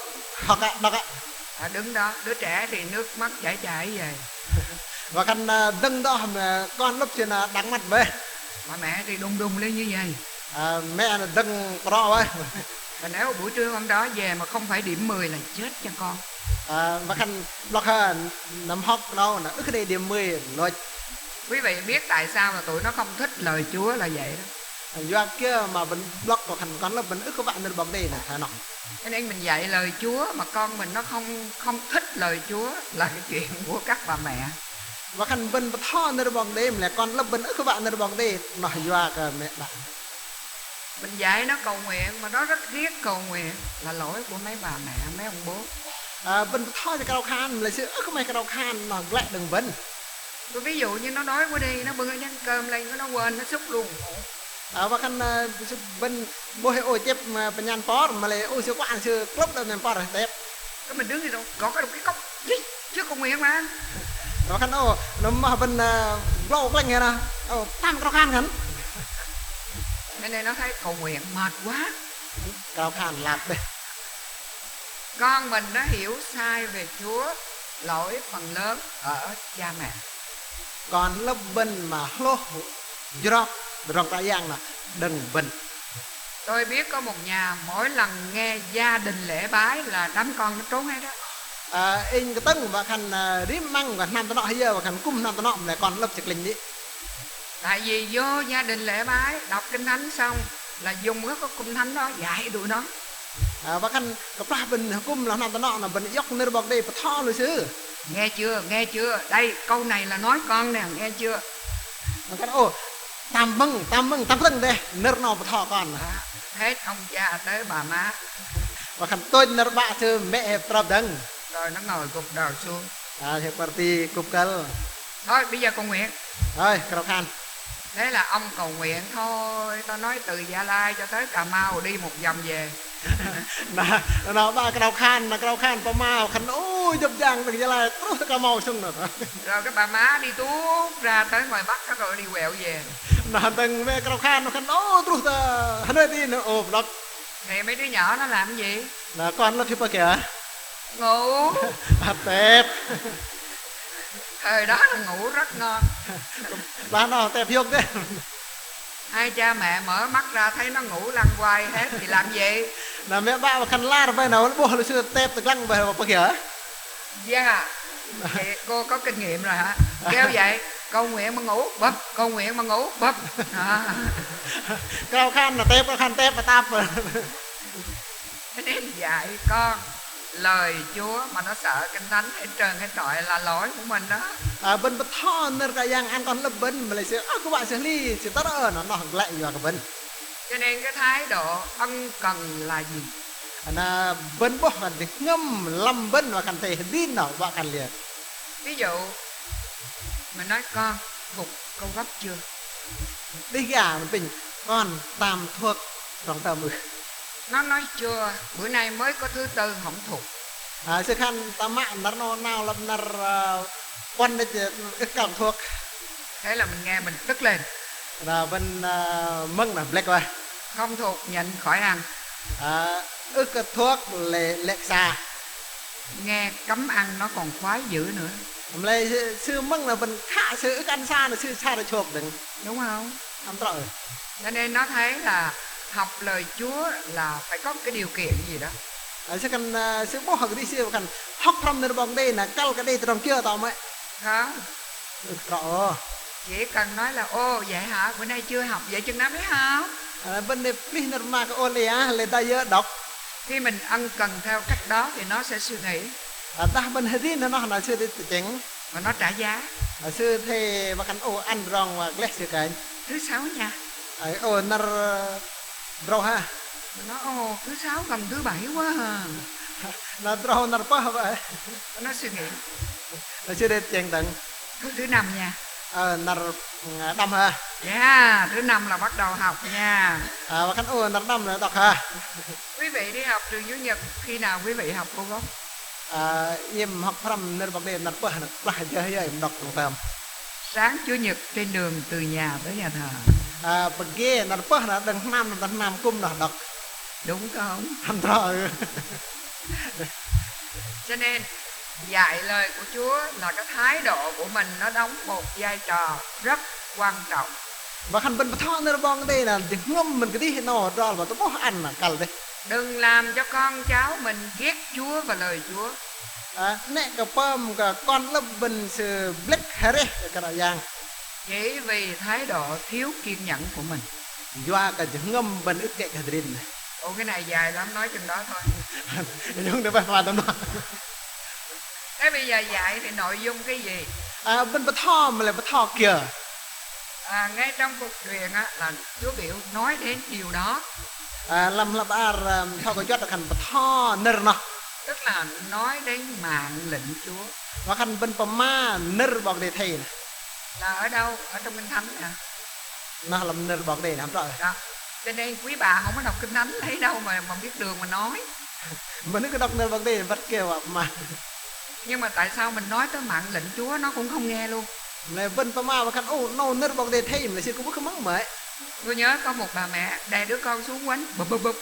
học ạ, đọc ạ. Đứng đó, đứa trẻ thì nước mắt chảy về. Và khăn đấng đó con lớp trên đắng mặt về. Bà mẹ thì đung đung lên như vậy. Mẹ là đấng rõ ấy. Và nếu buổi trưa hôm đó về mà không phải điểm 10 là chết cho con. Và khăn lọc hơn nằm học đâu là ức đây điểm 10 rồi. Quý vị biết tại sao mà tụi nó không thích lời Chúa là vậy đó. Do kia mà vẫn block của khăn con lớp vẫn ức các bạn nên bóng đây là thả nọ. Cho nên mình dạy lời Chúa mà con mình nó không thích lời Chúa là cái chuyện của các bà mẹ. Và khăn bên tho nơi bóng đây là con lớp vẫn ức các bạn nơi bóng đây nó do cả mẹ bạn. Mình dạy nó cầu nguyện mà nó rất ghét cầu nguyện là lỗi của mấy bà mẹ, mấy ông bố. Bên tho cho cao khan là sự ức mấy cao khan nó lại đừng vấn. Tôi ví dụ như nó đói quá đi, nó bưng cái chén cơm lên, nó quên, nó xúc luôn. Và khăn bên bố hay ôi chép bên nhàn phó mà lại ôi siêu quán siêu club đâu nhàn phó rồi đẹp. Cái mình đứng đi đâu, có cái cốc chứ cầu nguyện mà. Và khăn nó mà bên lâu cái nghe nè, tam cao khan hẳn. Nên nó thấy cầu nguyện mệt quá. Cao khan lạp đây. Con mình nó hiểu sai về Chúa, lỗi phần lớn ở cha mẹ. Còn lớp bên mà lô do rong ta giang là đừng bình. Tôi biết có một nhà mỗi lần nghe gia đình lễ bái là đám con nó trốn hết đó. In cái tầng và khăn rím măng và năm tao nọ hay giờ và khăn cung năm tao nọ là còn lớp trực linh đi. Tại vì vô gia đình lễ bái đọc kinh thánh xong là dùng cái kinh thánh đó dạy tụi nó. Và khăn cái pha bình cung là năm tao nọ là bình dốc nơi bọc đây và tho rồi xứ. Nghe chưa, đây câu này là nói con nè, nghe chưa. Và khăn tam mừng tam tầng đây nơi nào và tho con. Hết ông cha tới bà má. Và khăn tôi nơi bạ chứ mẹ hẹp trọc đằng. Rồi nó ngồi gục đầu xuống. Hẹp party cục cân. Thôi bây giờ cầu nguyện. Rồi cao khan. Thế là ông cầu nguyện thôi. Tao nói từ Gia Lai cho tới Cà Mau đi một vòng về. Nó ba cao khan pa mau khăn ôi dập dàng từ Gia Lai tới Cà Mau xong rồi. Rồi cái bà má đi tuốt ra tới ngoài Bắc rồi đi quẹo về. Nó từng về cao khan nó khăn ôi trút hắn ơi đi nó đó. Thì mấy đứa nhỏ nó làm cái gì? Là con nó kìa kìa. Ngủ. Tẹp. Thời đó là ngủ rất ngon. Là nó tẹp hiוק đấy. Hai cha mẹ mở mắt ra thấy nó ngủ lăn quay hết thì làm gì? là mẹ ba và khăn la rồi nào nó bố là xưa tép từ lăng về bao kìa Dạ. Vậy cô có kinh nghiệm rồi hả? Kêu vậy, cầu nguyện mà ngủ bập, cầu nguyện mà ngủ bập. cao khăn là tép mà táp rồi. Thế nên dạy con lời Chúa mà nó sợ Kinh Thánh hết trơn hết trọi là lỗi của mình đó. Bên bật thọ nên cái yang ăn con lớp bên mà lại sẽ các bạn sẽ ly sẽ tất nó lại vào cái bên. Cho nên cái thái độ ân cần là gì? Là bên bố cần thì ngâm lâm bên và cần thể tin nào bạn cần liền. Ví dụ mình nói con phục câu gấp chưa? Đi gà mình bình con tam thuộc trong tầm Nó nói chưa, bữa nay mới có thứ tư không thuộc. sự khăn ta mạng nó nào làm nà quan đấy ít cảm thuộc. Thế là mình nghe mình tức lên. Là bên mừng là black rồi. Không thuộc nhận khỏi ăn. Ức thuốc lệ xa. Nghe cấm ăn nó còn khoái dữ nữa. Lấy sư mừng là bên khá sư ức ăn xa là sư xa là chuộc đừng. Đúng không? Không rõ rồi. Cho nên nó thấy là học lời Chúa là phải có cái điều kiện gì đó. Sư cần sư bố học đi sư cần học thầm nơi bằng đây là call cái đây từ trong kia tao mới. Không? Rõ. Chỉ cần nói là ô vậy hả, bữa nay chưa học vậy chừng nào mới học. Bên đây please nó mà cái ô lê lên ta nhớ đọc. Khi mình ân cần theo cách đó thì nó sẽ suy nghĩ. Ta bên hết đi nó là sư đi chính. Và nó trả giá. Sư thề mà cần ô ăn rong và glad sư cái. Thứ sáu nha. Ô nó rau ha. Nó ồ thứ sáu gần thứ bảy quá à. Nó rau nó bơ vậy. Nó suy nghĩ. Nó sư đi chèn tận. Thứ năm nha. Nó đâm ha. Dạ, thứ năm là bắt đầu học nha. Và khăn ô nó đâm là đọc ha. Quý vị đi học trường Chủ nhật khi nào quý vị học cô gốc? Em học thầm nên bằng đây nó bơ nó lại chơi em đọc trong tầm. Sáng Chủ nhật trên đường từ nhà tới nhà thờ. Bằng ghê nó bơ nó đằng nam cung nó đọc. Đúng không? Thành rồi. Cho nên dạy lời của Chúa là cái thái độ của mình nó đóng một vai trò rất quan trọng. Và khăn bên thọ nó bong đây là ngâm mình cái đi nó ra và tôi có ăn là cල් đây. Đừng làm cho con cháu mình ghét Chúa và lời Chúa. Nè cái pom cái con lớp bên sự black hair cái là giang. Chỉ vì thái độ thiếu kiên nhẫn của mình. Doa cái ngâm bên ức kệ cái đrin. Ồ cái này dài lắm nói chừng đó thôi. Nhưng để bài phạt tầm đó. Thế bây giờ dạy thì nội dung cái gì? Bên thọ mà là thọ kìa. Ngay trong cuộc truyền á, là Chúa biểu nói đến điều đó. Làm là ba thọ có chót là khăn thọ nơ nó. Tức là nói đến mạng lệnh Chúa. Và khăn bên ma nơ bọc đề thầy này. Là ở đâu? Ở trong Kinh Thánh nè. Nó làm nơ bọc đề làm rồi. Đó. Cho nên quý bà không có đọc Kinh Thánh thấy đâu mà biết đường mà nói. Mà nếu cứ đọc nơ bọc đề vật kêu mà. Nhưng mà tại sao mình nói tới mạng lệnh Chúa nó cũng không nghe luôn. Này bên ma và khăn nó nơ bọc đề thầy mà sư cũng không mắng mới. Tôi nhớ có một bà mẹ đè đứa con xuống quánh bụp bụp bụp.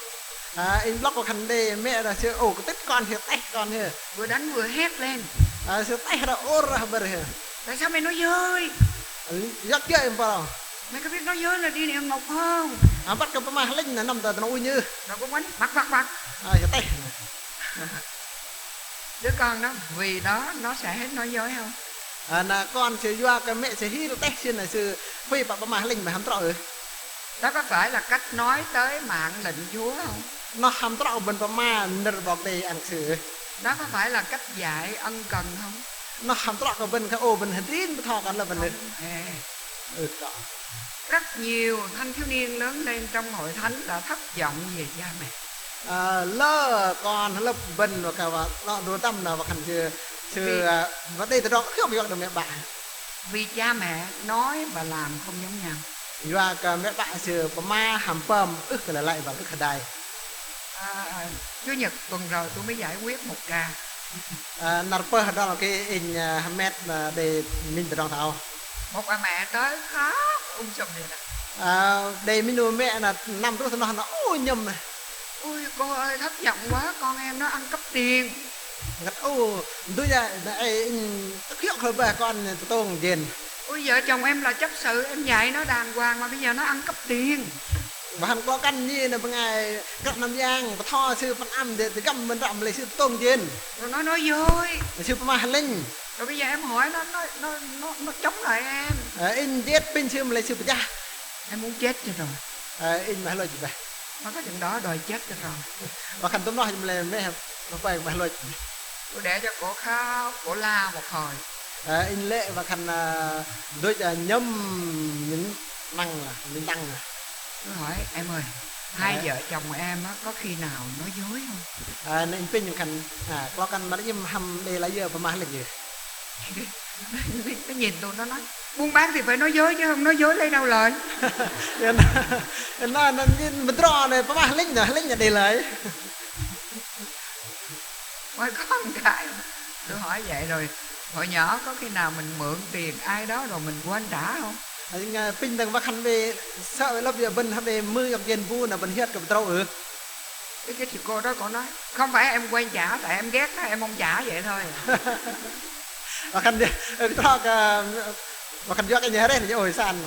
Em block vào khăn đề mẹ là sư cái tích con thì tay con here. Vừa đánh vừa hét lên. Sư tay ra ô ra bờ here. Tại sao mày nói dơi? Giấc chơi em vào. Mày có biết nói dối là đi địa ngục không? Bắt cái ma linh là nằm tờ nó uy như. Rồi cũng quánh bắt. Tay. Đứa con đó vì đó nó sẽ hết nói dối không? Là con sẽ doa cái mẹ sẽ hít tay xin là sư phi bà ma linh mà hàm trọ. Đó có phải là cách nói tới mạng lệnh Chúa không? Nó hàm trọ bên ma nơ bọc đề ăn sự. Đó có phải là cách dạy ân cần không? Nó hàm trọ cái bên cái ô bên hình tin thọกันlà bên này. Đó. Rất nhiều thanh thiếu niên lớn lên trong hội thánh đã thất vọng về cha mẹ. Lơ con lớp bên và cả nó đồ tâm nào và khăn chưa và đây từ đó không biết được mẹ bạn. Vì cha mẹ nói và làm không giống nhau. Và cả mẹ bạn chưa có ma hàm pầm ức là lại vào ức đài. Chủ nhật tuần rồi tôi mới giải quyết một ca. Narper đó là cái in Hamed để mình từ trong thảo. Một bà mẹ tới khóc sùm vậy nè. Đây mình nuôi mẹ là năm trước nó ôi nhầm này. Ôi cô ơi thất vọng quá, con em nó ăn cắp tiền. Ngặt tôi ra hiệu hơi bà con tôi ngền. Ôi Ôi vợ chồng em là chấp sự, em dạy nó đàng hoàng mà bây giờ nó ăn cắp tiền. Bahan có căn như là ngày các năm giang và tho sư phân âm để cầm mình rậm lấy sư tôn trên. Rồi nó nói dối. Sư phân mà linh. Rồi bây giờ em hỏi nó chống lại em. In giết pin sư lấy sư cha. Em muốn chết cho rồi. In mà lời gì vậy? Nó có chừng đó đòi chết cho rồi. Và khăn tóm nói là mấy nó phải mà lời. Tôi để cho cổ khóc, cổ la một hồi. In lệ và khăn đôi nhâm những năng là mình năng à. Tôi hỏi em ơi, hai vợ chồng em á, có khi nào nói dối không? Nên pin những khăn có căn mà nó nhâm hầm đây là giờ và mà là gì? Nó nhìn tôi nó nói buôn bán thì phải nói dối chứ không nói dối lấy đâu lời. Nó nhìn mình trò này và mà lính là đi lời. Mới có một cái tôi hỏi vậy rồi hồi nhỏ có khi nào mình mượn tiền ai đó rồi mình quên trả không? Pin đằng và khăn về sợ lớp giờ bên về mưa gặp tiền vu là bên hiết cầm trâu Cái chị cô đó cô nói không phải em quên trả tại em ghét đó, em không trả vậy thôi. và khăn và khăn gió cái nhớ đấy là ôi san.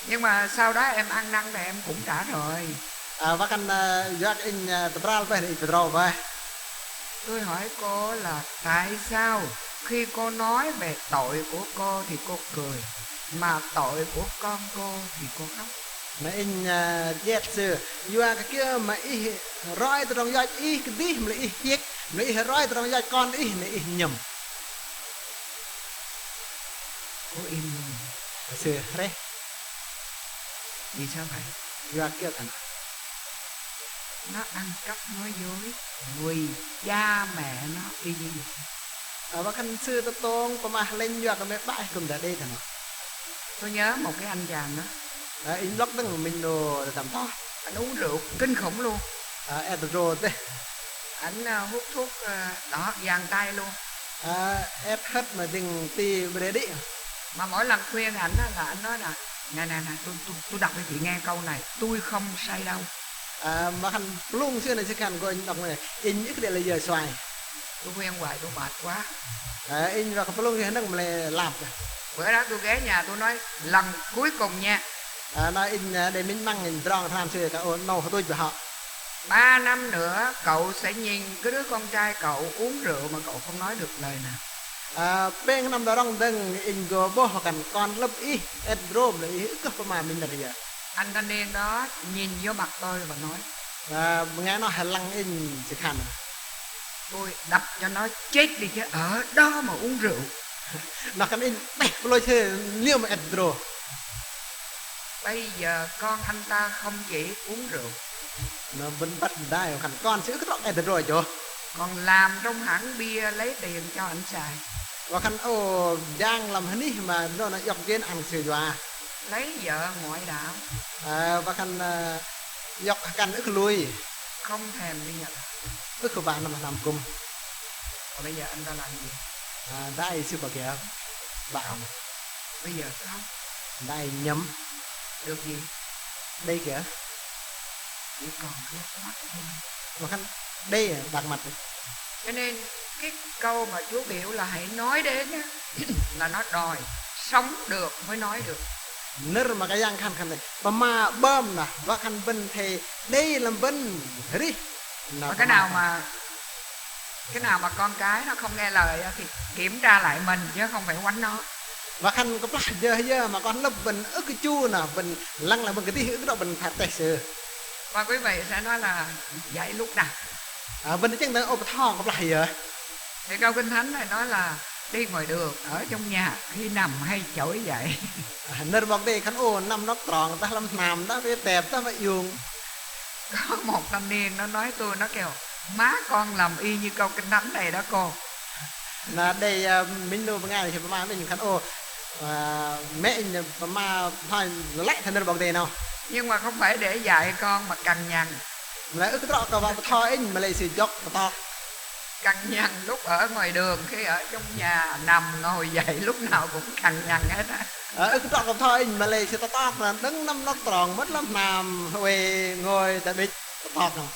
Nhưng mà sau đó em ăn năn thì em cũng trả rồi. Và khăn gió in tập ra về thì trâu về. Tôi hỏi cô là tại sao khi cô nói về tội của cô thì cô cười, mà tội của con cô thì cô khóc? Mà in ghét sư, vừa cái kia mà ý roi từ trong gió ý cái đi mà ý hiếc, mà ý roi từ trong gió con ý mà ý nhầm. Cô im luôn. Sư đấy. Vì sao vậy? Vừa kia thằng nó ăn cắp nói dối vì cha mẹ nó y như vậy. Và khăn sư tôi tôn có mà lên vừa cái mấy bãi cùng đã đây thằng tôi nhớ một cái anh chàng đó in block đó mình đồ tầm to anh uống rượu kinh khủng luôn. Edro thế Anh hút thuốc đó vàng tay luôn. ép hết mà đừng ti bề đi Mà mỗi lần khuyên ảnh là anh nói là nè tôi đọc cho chị nghe câu này, tôi không say đâu. mà khăn luôn xưa này sẽ khăn của anh đọc này in những cái đây là giờ xoài. Tôi khuyên hoài tôi mệt quá. In rồi cái luôn thì nó mà làm Bữa đó tôi ghé nhà tôi nói lần cuối cùng nha. Nó in để mình mang hình tròn tham xưa cả ôn nâu tôi cho họ 3 năm nữa cậu sẽ nhìn cái đứa con trai cậu uống rượu mà cậu không nói được lời nào. bên năm đó đang đừng in go bố hoặc con lớp y Edro là ý có mà mình là gì Anh thanh niên đó nhìn vô mặt tôi và nói nghe nó hay lăng in sẽ khăn tôi đập cho nó chết đi chứ ở đó mà uống rượu. Nó cần in bẹp lôi chơi liêu mà Edro. Bây giờ con anh ta không chỉ uống rượu, nó vẫn bắt đai khăn con sẽ cứ Edro chứ còn làm trong hãng bia lấy tiền cho anh xài. và khăn giang làm hní mà nó dọc trên ăn sửa dọa Lấy vợ ngoại đạo. và khăn dọc khăn ức lui Không thèm đi Nhật. ức của bạn mà làm cùng. Và bây giờ anh ta làm gì? Đây sư bà kìa bạn Bây giờ không đây nhấm được gì, đây kìa chỉ còn nước mắt thôi. và khăn đây đặt mặt Cho nên cái câu mà Chúa biểu là hãy nói đến á, là nó đòi sống được mới nói được. nơ mà cái giang khăn khăn này và mà bơm nè và khăn bên thì đây làm bên đi Và cái nào mà con cái nó không nghe lời á, thì kiểm tra lại mình chứ không phải quánh nó. và khăn có plak giờ mà con lớp bên ức cái chu nè bên lăng là bên cái tí ức đó bên phạt tài sự. Và quý vị sẽ nói là dạy lúc nào? Bên chắc là ôm thong có plak giờ Thì câu Kinh Thánh này nói là đi ngoài đường, ở trong nhà, khi nằm hay chổi dậy. nơ bọc đây khăn năm nó tròn ta làm nằm đó với đẹp ta phải dùng. Có một thanh niên nó nói tôi, nó kêu má con làm y như câu Kinh Thánh này đó cô. Là đây mình đâu ngay thì mà mình khăn mẹ mà thôi lại thành nơ bọc đây nào. Nhưng mà không phải để dạy con mà cằn nhằn. Là ức đó có vào thôi anh mà lấy sự dốc to Cằn nhằn lúc ở ngoài đường, khi ở trong nhà nằm ngồi dậy lúc nào cũng cằn nhằn hết á. ức đó có thôi anh mà lấy sự to là đứng năm nó tròn mất lắm nằm về ngồi tại bịch to nào.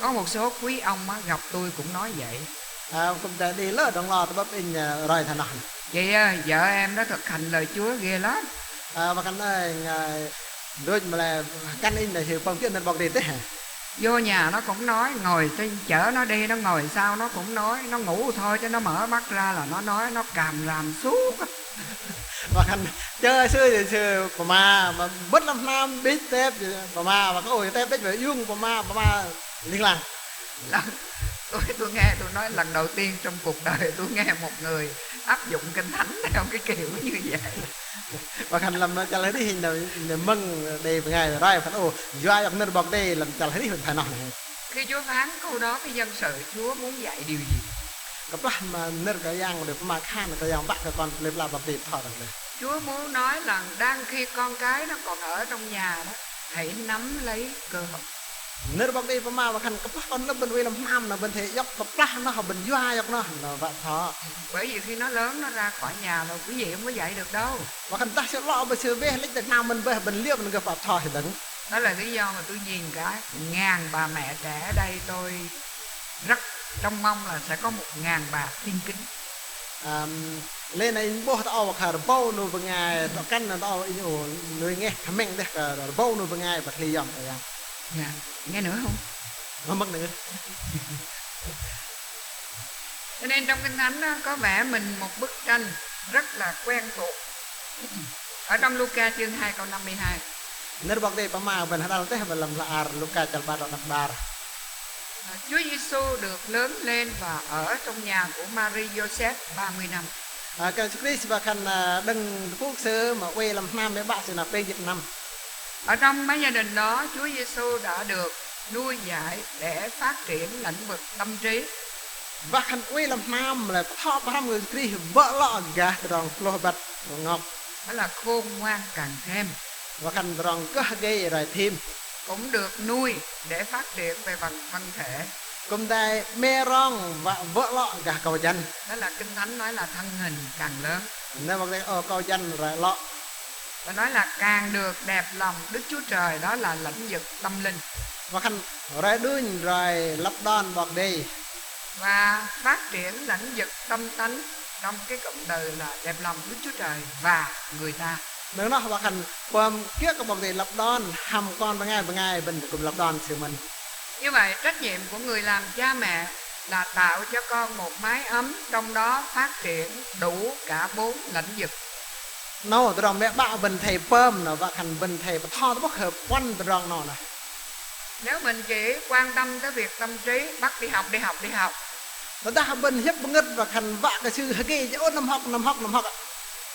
Có một số quý ông á, gặp tôi cũng nói vậy. Cũng đã đi lỡ đồng lò tôi bắp in rồi thằng nào Vậy vợ em đó thực hành lời Chúa ghê lắm. Bahkan đôi mà là căn in này thì phong chuyện nên bọc đi thế. Vô nhà nó cũng nói, ngồi chở nó đi, nó ngồi sau nó cũng nói, nó ngủ thôi chứ nó mở mắt ra là nó nói, nó càm ràm suốt. Bahkan chơi xưa thì của mà bất năm năm biết tép của mà có ôi tép biết về dung của mà liên lạc. Tôi nghe, tôi nói lần đầu tiên trong cuộc đời tôi nghe một người áp dụng kinh thánh theo cái kiểu như vậy. Bahkan làm cho lấy đi hình nào mừng đề về ngày rồi phải ồ doai học nên bọc đề làm cho lấy đi phải nói này. Khi Chúa phán câu đó cái dân sự Chúa muốn dạy điều gì? Cái plan mà nên cái giang được mà khan cái giang bắt cái con lên làm bọc đề thọ rồi. Chúa muốn nói là đang khi con cái nó còn ở trong nhà đó, hãy nắm lấy cơ hội. Nên bọc đề mà bahkan cái con nó bên quê làm nam là bên thế dốc cái plan nó học bên doai dốc nó là vậy thọ. Bởi vì khi nó lớn nó ra khỏi nhà rồi quý vị không có dạy được đâu. Bahkan ta sẽ lo bây giờ về lấy được nam mình về bên liệp mình gặp bọc thọ thì đừng. Đó là lý do mà tôi nhìn cả ngàn bà mẹ trẻ ở đây, tôi rất trông mong là sẽ có 1000 bà tin kính. Lên này bố tao cả bao nụ bằng ngày tao căn là tao người nghe mình đấy cả bao nụ bằng ngày bật ly dòng rồi. Dạ, nghe nữa không? Không mất nữa. Cho nên trong Kinh Thánh đó, có vẽ mình một bức tranh rất là quen thuộc. Ở trong Luca chương 2 câu 52. Nên bọc đây mà bên hadal teh bên làm là Luca chal bar đặt bar. Chúa Giêsu được lớn lên và ở trong nhà của Maria Joseph 30 năm. Cái Christ bahkan đừng phúc sơ mà quê làm nam mấy bạn sẽ là phê Việt Nam. Ở trong mấy gia đình đó, Chúa Giêsu đã được nuôi dạy để phát triển lĩnh vực tâm trí. Bahkan quê làm nam là thọ bao người Christ vợ lọ gà rong lo bật ngọc. Đó là khôn ngoan càng thêm. Bahkan rong có gây rồi thêm. Cũng được nuôi để phát triển về phần thân thể. Cùng đây mê rong và vợ lọ gà cầu chân. Đó là Kinh Thánh nói là thân hình càng lớn. Nên bọc đây cầu chân rồi lọ. Và nói là càng được đẹp lòng Đức Chúa Trời, đó là lĩnh vực tâm linh. Bahkan rồi đun rồi lắp đòn bọc đây. Và phát triển lĩnh vực tâm tánh trong cái cụm từ là đẹp lòng Đức Chúa Trời và người ta. Nếu nó bahkan quam kia có bọc đây lắp đòn hầm con bằng ngày bên cùng lắp đòn sự mình. Như vậy trách nhiệm của người làm cha mẹ là tạo cho con một mái ấm, trong đó phát triển đủ cả 4 lĩnh vực. Nó từ rong mẹ bạ bên thầy pơm nó bahkan bên thầy thọ nó bốc hợp quan từ rong nó này. Nếu mình chỉ quan tâm tới việc tâm trí, bắt đi học. Nó đã bên hiếp ngất bahkan vạ cái sư cái chứ năm học.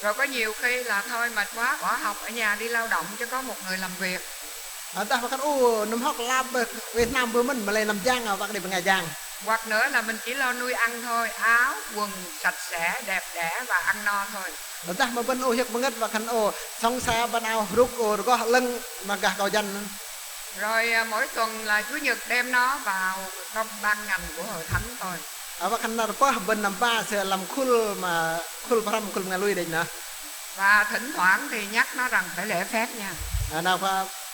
Rồi có nhiều khi là thôi mệt quá, bỏ học ở nhà đi lao động cho có một người làm việc. Ta bahkan năm học làm Việt Nam vừa mình mà lên làm giang vạ để bằng ngày giang. Hoặc nữa là mình chỉ lo nuôi ăn thôi, áo, quần sạch sẽ, đẹp đẽ và ăn no thôi. Ta mà bên hiếp ngất bahkan song xa bên ao rút có lưng mà gà cầu chân. Rồi mỗi tuần là Chủ nhật đem nó vào trong ban ngành của hội thánh thôi. Bahkan là có bên năm ba sẽ làm khul param ngay lui đây nè. Và thỉnh thoảng thì nhắc nó rằng phải lễ phép nha. Nào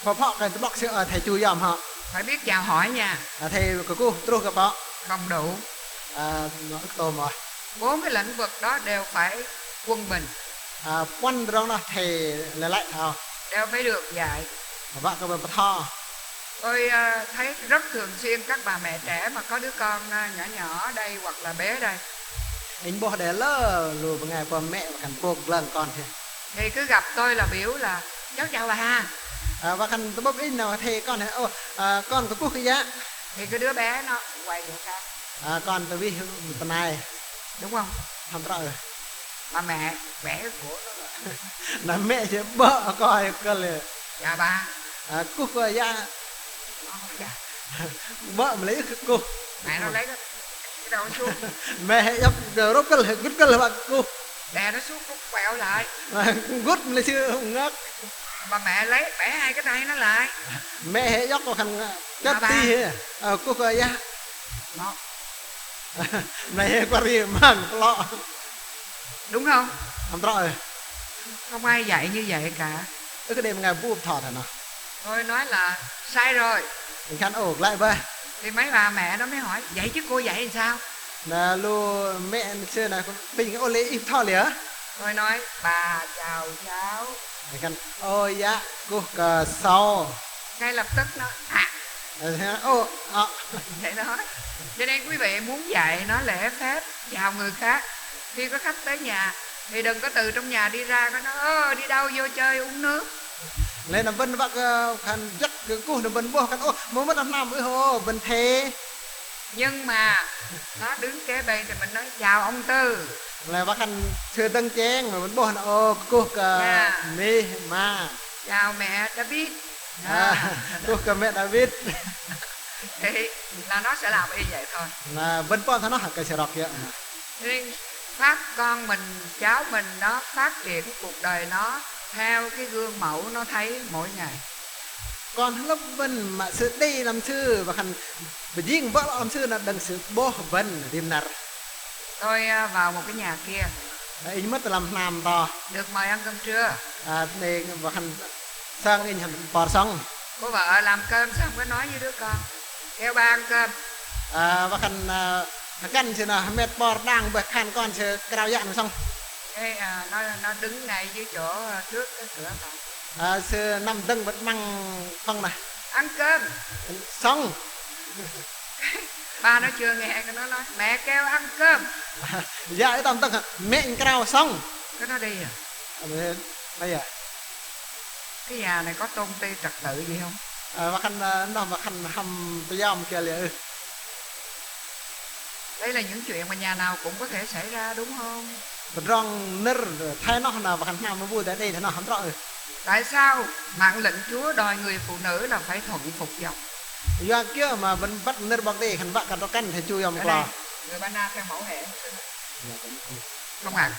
phó cái bọc sẽ thầy chui dòm họ. Phải biết chào hỏi nha. Thầy của cô trôi gặp họ. Không đủ. Nó tôm rồi. 4 cái lĩnh vực đó đều phải quân bình. Quan đó là thầy lại thao. Đều phải được dạy. Vợ có bên thọ. Tôi thấy rất thường xuyên các bà mẹ trẻ mà có đứa con nhỏ đây hoặc là bé đây. Anh bỏ để lỡ lùi vào ngày mẹ và khăn cuộc lần con thì cứ gặp tôi là biểu là cháu chào bà. Và khăn tôi bóp ít nào thầy con này con có quốc giá. Thì cái đứa bé nó quay được ra. Con tôi biết tuần này. Đúng không? Không rõ rồi. Mà mẹ vẽ của nó là mẹ sẽ bợ coi cơ lề. Chào bà. Quốc giá. Bợ mà lấy cô. Mẹ nó lấy cái đầu xuống. Mẹ dọc rốt cơ là bà cô. Đè nó xuống phút quẹo lại. Gút lấy chưa không ngất. Bà mẹ lấy bẻ 2 cái tay nó lại. Mẹ hệ dốc vào khăn chất tí cô coi giá. Nó. Này qua rìa màn lọ. Đúng không? Không rõ rồi. Không ai dạy như vậy cả. Cái đêm ngày vu thọ thật nào. Tôi nói là sai rồi. Mình khăn ổ lại về. Thì mấy bà mẹ đó mới hỏi vậy chứ cô dạy làm sao? Là lô mẹ xưa này bình ô lê ít thọ lìa. Tôi nói bà chào cháu, thì cần ôi dạ cô cờ sau ngay lập tức nó ô vậy đó. Cho nên quý vị muốn dạy nó lễ phép chào người khác, khi có khách tới nhà thì đừng có từ trong nhà đi ra có nói đi đâu vô chơi uống nước. lên là bên bác khăn dắt cái cô là bên bố khăn ô mới mất năm mới hồ bên thế Nhưng mà nó đứng kế bên thì mình nói chào ông Tư, là bác khăn chưa登chén mà bên bố khăn ô cô cờ mi mà chào mẹ David. cô cờ mẹ David Thì là nó sẽ làm y vậy thôi. là bên bố nó học cái sẽ đọc kia Nên phát con mình, cháu mình nó phát triển cuộc đời nó theo cái gương mẫu nó thấy mỗi ngày. còn lúc bên mà sự đi làm sư và khăn bởi riêng vợ làm sư là đừng sự bố bên tìm nạt Tôi vào một cái nhà kia, anh mất làm nam to được mời ăn cơm trưa. để và khăn sang anh hẳn bò xong Cô vợ làm cơm xong có nói với đứa con kêu ba ăn cơm. và khăn căn sự là mệt bò đang bởi khăn con sự cao dạng xong Cái nó đứng ngay dưới chỗ trước cái cửa phòng. sự nằm tầng vẫn mang phong này Ăn cơm. xong Ba nó chưa nghe, cái nó nói mẹ kêu ăn cơm. dạ ấy tầm tầng mẹ anh cao xong Cái nó đi à. bây giờ Cái nhà này có tôn ti trật tự gì không? và khăn nó và khăn hầm tôi dòng kia liền Đây là những chuyện mà nhà nào cũng có thể xảy ra đúng không? mình rong nır thay nó nào và khăn nào nó vui tới đây thì nó không rõ rồi Tại sao mạng lệnh Chúa đòi người phụ nữ là phải thuận phục dòng? do kia mà vẫn bắt nır bằng đây khăn vạ cả nó căn thì chui dòng Ở qua đây, người Ba Na theo mẫu hệ không ạ?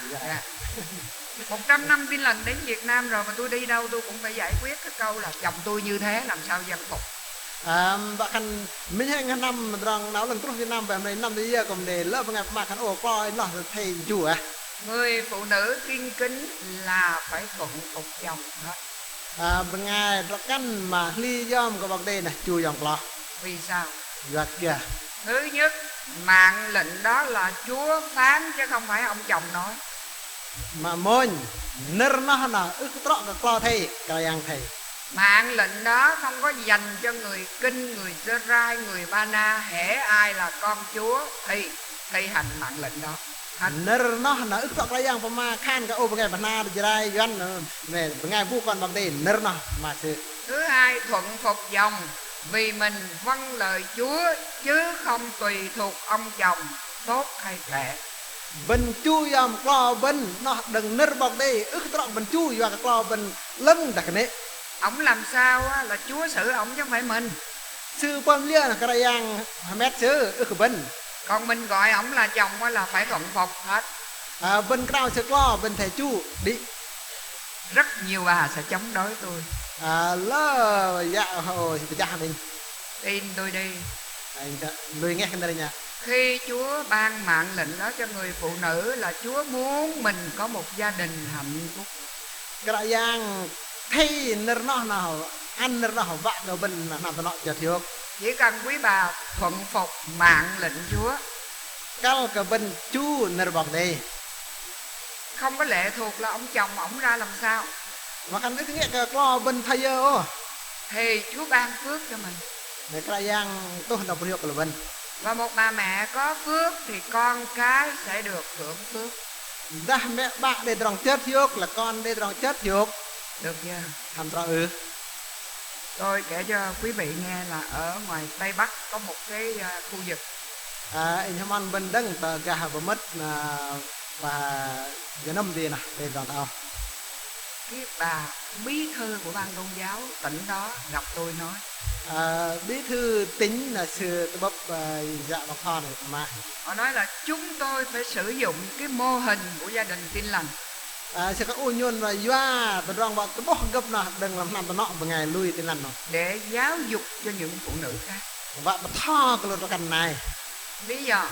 100 năm Tin Lành đến Việt Nam rồi mà tôi đi đâu tôi cũng phải giải quyết cái câu là chồng tôi như thế làm sao dân phục. và khăn mình hay ngàn năm rằng nào lần trước Việt Nam về này năm tới giờ còn để lỡ ngày mà khăn ồ coi nó thầy chủ Người phụ nữ kiên kính là phải thuận phục chồng hết. bên ngày nó căn mà ly dòng của bằng đây này chui dòng lo Vì sao? do kia Thứ nhất, mạng lệnh đó là Chúa phán chứ không phải ông chồng nói. mà môn nır nó là ức trọ cái lo thầy cái yang thầy Mạng lệnh đó không có dành cho người Kinh, người Sơ Rai, người Ba Na. Hễ ai là con Chúa thì thi hành mạng lệnh đó. nır nó là ức trọ cái yang của mà khan cái ô bên ngày bên na được ra doan về bên ngày vu con bằng đây nır nó mà sự Thứ hai, thuận phục dòng vì mình vâng lời Chúa chứ không tùy thuộc ông chồng tốt hay tệ. bên chui dòng lo bên nó đừng nır bằng đây ức trọ bên chui và cái lo bên lưng đặc này Ông làm sao là Chúa xử ông chứ không phải mình. sư quan lia là cái yang mét sư ức bên Còn mình gọi ông là chồng là phải thuận phục hết. bên cao sẽ lo bên thầy chu đi Rất nhiều bà sẽ chống đối tôi. lỡ dạ hồi thì cha mình Tin tôi đi. anh lùi nghe cái này nha Khi Chúa ban mạng lệnh đó cho người phụ nữ là Chúa muốn mình có một gia đình hạnh phúc. cái yang thay nır nó nào ăn nır nó vạ nó bên làm nó chợt thiếu Chỉ cần quý bà thuận phục mạng lệnh Chúa, cal cái bên chu nır bằng đây không có lệ thuộc là ông chồng ổng ra làm sao, mà căn cái nghe cái lo bên thay ô thì Chúa ban phước cho mình. để cái yang tôi đọc được là bên Và một bà mẹ có phước thì con cái sẽ được hưởng phước. ra mẹ bạn để tròn chết thiếu là con để tròn chết thiếu Được chưa? làm rõ Tôi kể cho quý vị nghe là ở ngoài Tây Bắc có một cái khu vực. anh em ăn bên đằng tờ gà và mất và cái năm gì nè để tròn tao Cái bà bí thư của ban tôn giáo tỉnh đó gặp tôi nói bí thư tính là sự bắp dạ bọc thon này mà họ nói là chúng tôi phải sử dụng cái mô hình của gia đình Tin Lành sẽ có ôn nhuận và doa và rong bọn cái bó gấp nào đừng làm nằm nọ một ngày lui Tin Lành nó để giáo dục cho những phụ nữ khác. và tho cái lột cần này Lý do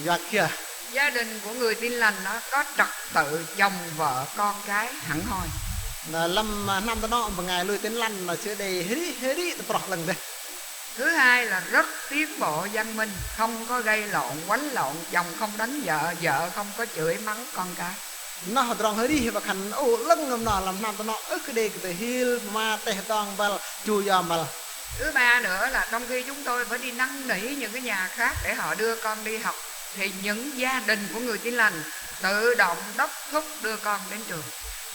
do kia gia đình của người Tin Lành nó có trật tự, chồng vợ con cái hẳn hoi. là lâm năm nọ một ngày lui Tin Lành là sẽ đầy hết đi bọt lần đây. Thứ hai là rất tiến bộ văn minh, không có gây lộn quánh lộn, chồng không đánh vợ, vợ không có chửi mắng con cái. nó rong hơi đi và khăn ô lưng ngầm nó làm nam tao nó ức cái đây cái hill mà tè tòng vào chui dòm vào. Thứ ba nữa là trong khi chúng tôi phải đi năn nỉ những cái nhà khác để họ đưa con đi học, thì những gia đình của người Tin Lành tự động đốc thúc đưa con đến trường.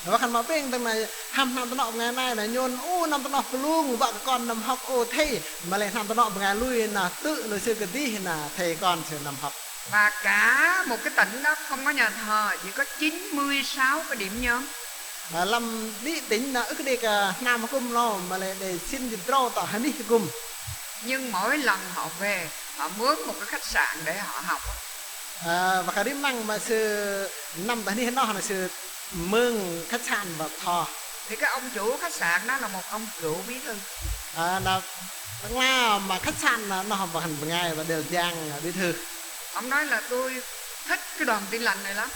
Và khăn mà bên tầng này ham nam tao nọ ngày nay là nhôn ô nam tao nọ luôn vợ con nằm học ô thầy mà lại nam tao nọ ngày lui là tự lời sư cái đi là thầy con sẽ nằm học. Và cả một cái tỉnh đó không có nhà thờ, chỉ có 96 cái điểm nhóm. Làm đi tính là ức cái đây nam cung nó mà lại để xin dịch rau tỏ hắn đi cùng. Nhưng mỗi lần họ về, họ mướn một cái khách sạn để họ học. Và cả đêm năng mà sư năm tới đi nó là sư mương khách sạn và thò. Thì cái ông chủ khách sạn đó là một ông cựu bí thư. Là mà khách sạn là nó học vào hành ngày và đều giang bí thư. Ông nói là tôi thích cái đoàn Tin Lành này lắm.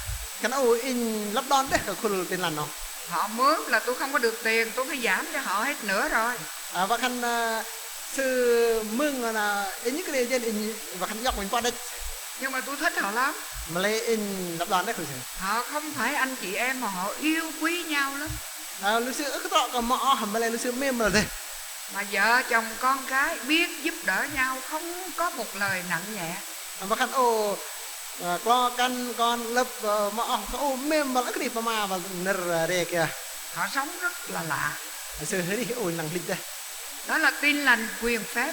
Cái nó in lắp đón đấy, cái khu Tin Lành nó. Họ mướn là tôi không có được tiền, tôi phải giảm cho họ hết nữa rồi. Và khăn sư mương là in những cái điều trên và khăn dọc mình qua đây. Nhưng mà tôi thích họ lắm. Mà lấy in lắp đón đấy khởi sự. Họ không phải anh chị em mà họ yêu quý nhau lắm. Lưu sư ức tọ cả mọ mà lấy lưu sư mềm rồi đây. Mà vợ chồng con cái biết giúp đỡ nhau, không có một lời nặng nhẹ. Và khăn có căn con lớp mọ mềm mà cái đi mà và nở đây kìa. Họ sống rất là lạ. Sư hơi đi năng lịch đây. Đó là Tin Lành quyền phép.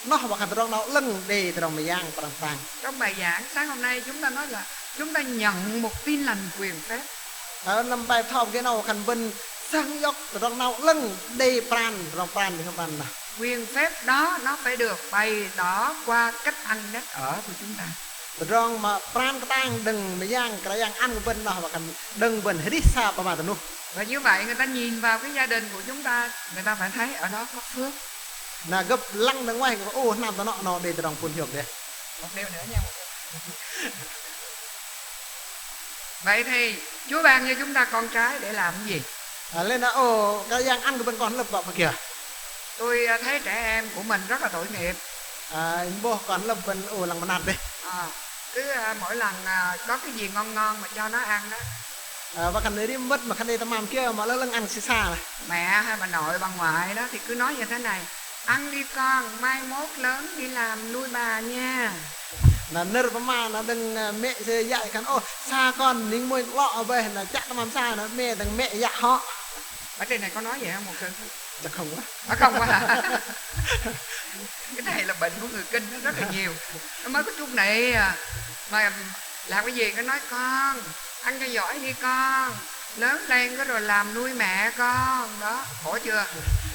Nó học bằng trong nó lưng để trong mày giang và tàng. Trong bài giảng sáng hôm nay chúng ta nói là chúng ta nhận một Tin Lành quyền phép. Năm bài thom cái nào khăn vân sang dốc trong nào lưng để pran trong pran thì không pran nào. Quyền phép đó nó phải được bày tỏ qua cách ăn cách ở của chúng ta. Rong mà pran cái tang đừng mày giang cái giang ăn của vân nào và khăn đừng vân hết đi xa mà tao nu. Và như vậy người ta nhìn vào cái gia đình của chúng ta, người ta phải thấy ở đó có phước. Là gấp lăng ra ngoài ô nam tao nọ để trong phun hiệu đấy. Một điều nữa nha. Vậy thì Chúa ban cho chúng ta con cái để làm cái gì? Lên là cái giang ăn của bên con lập vào kìa. Tôi thấy trẻ em của mình rất là tội nghiệp. Bố con lập bên lăng bên nạt đi. Cứ mỗi lần có cái gì ngon ngon mà cho nó ăn đó. Và khăn đấy đi mất mà khăn đây tao làm kia mà lưng ăn xì xa này. Mẹ hay bà nội bà ngoại đó thì cứ nói như thế này: ăn đi con, mai mốt lớn đi làm nuôi bà nha. Là nơ mà nó đừng mẹ dạy khăn xa con nính môi lọ về là chắc nó làm xa nó mẹ đừng mẹ dạy họ. Ở trên này có nói vậy không một sự? Chắc không quá. Không quá hả? Cái này là bệnh của người kinh nó rất là nhiều. Nó mới có chút này mà làm cái gì nó nói con ăn cho giỏi đi con, lớn lên có rồi làm nuôi mẹ con đó, khổ chưa?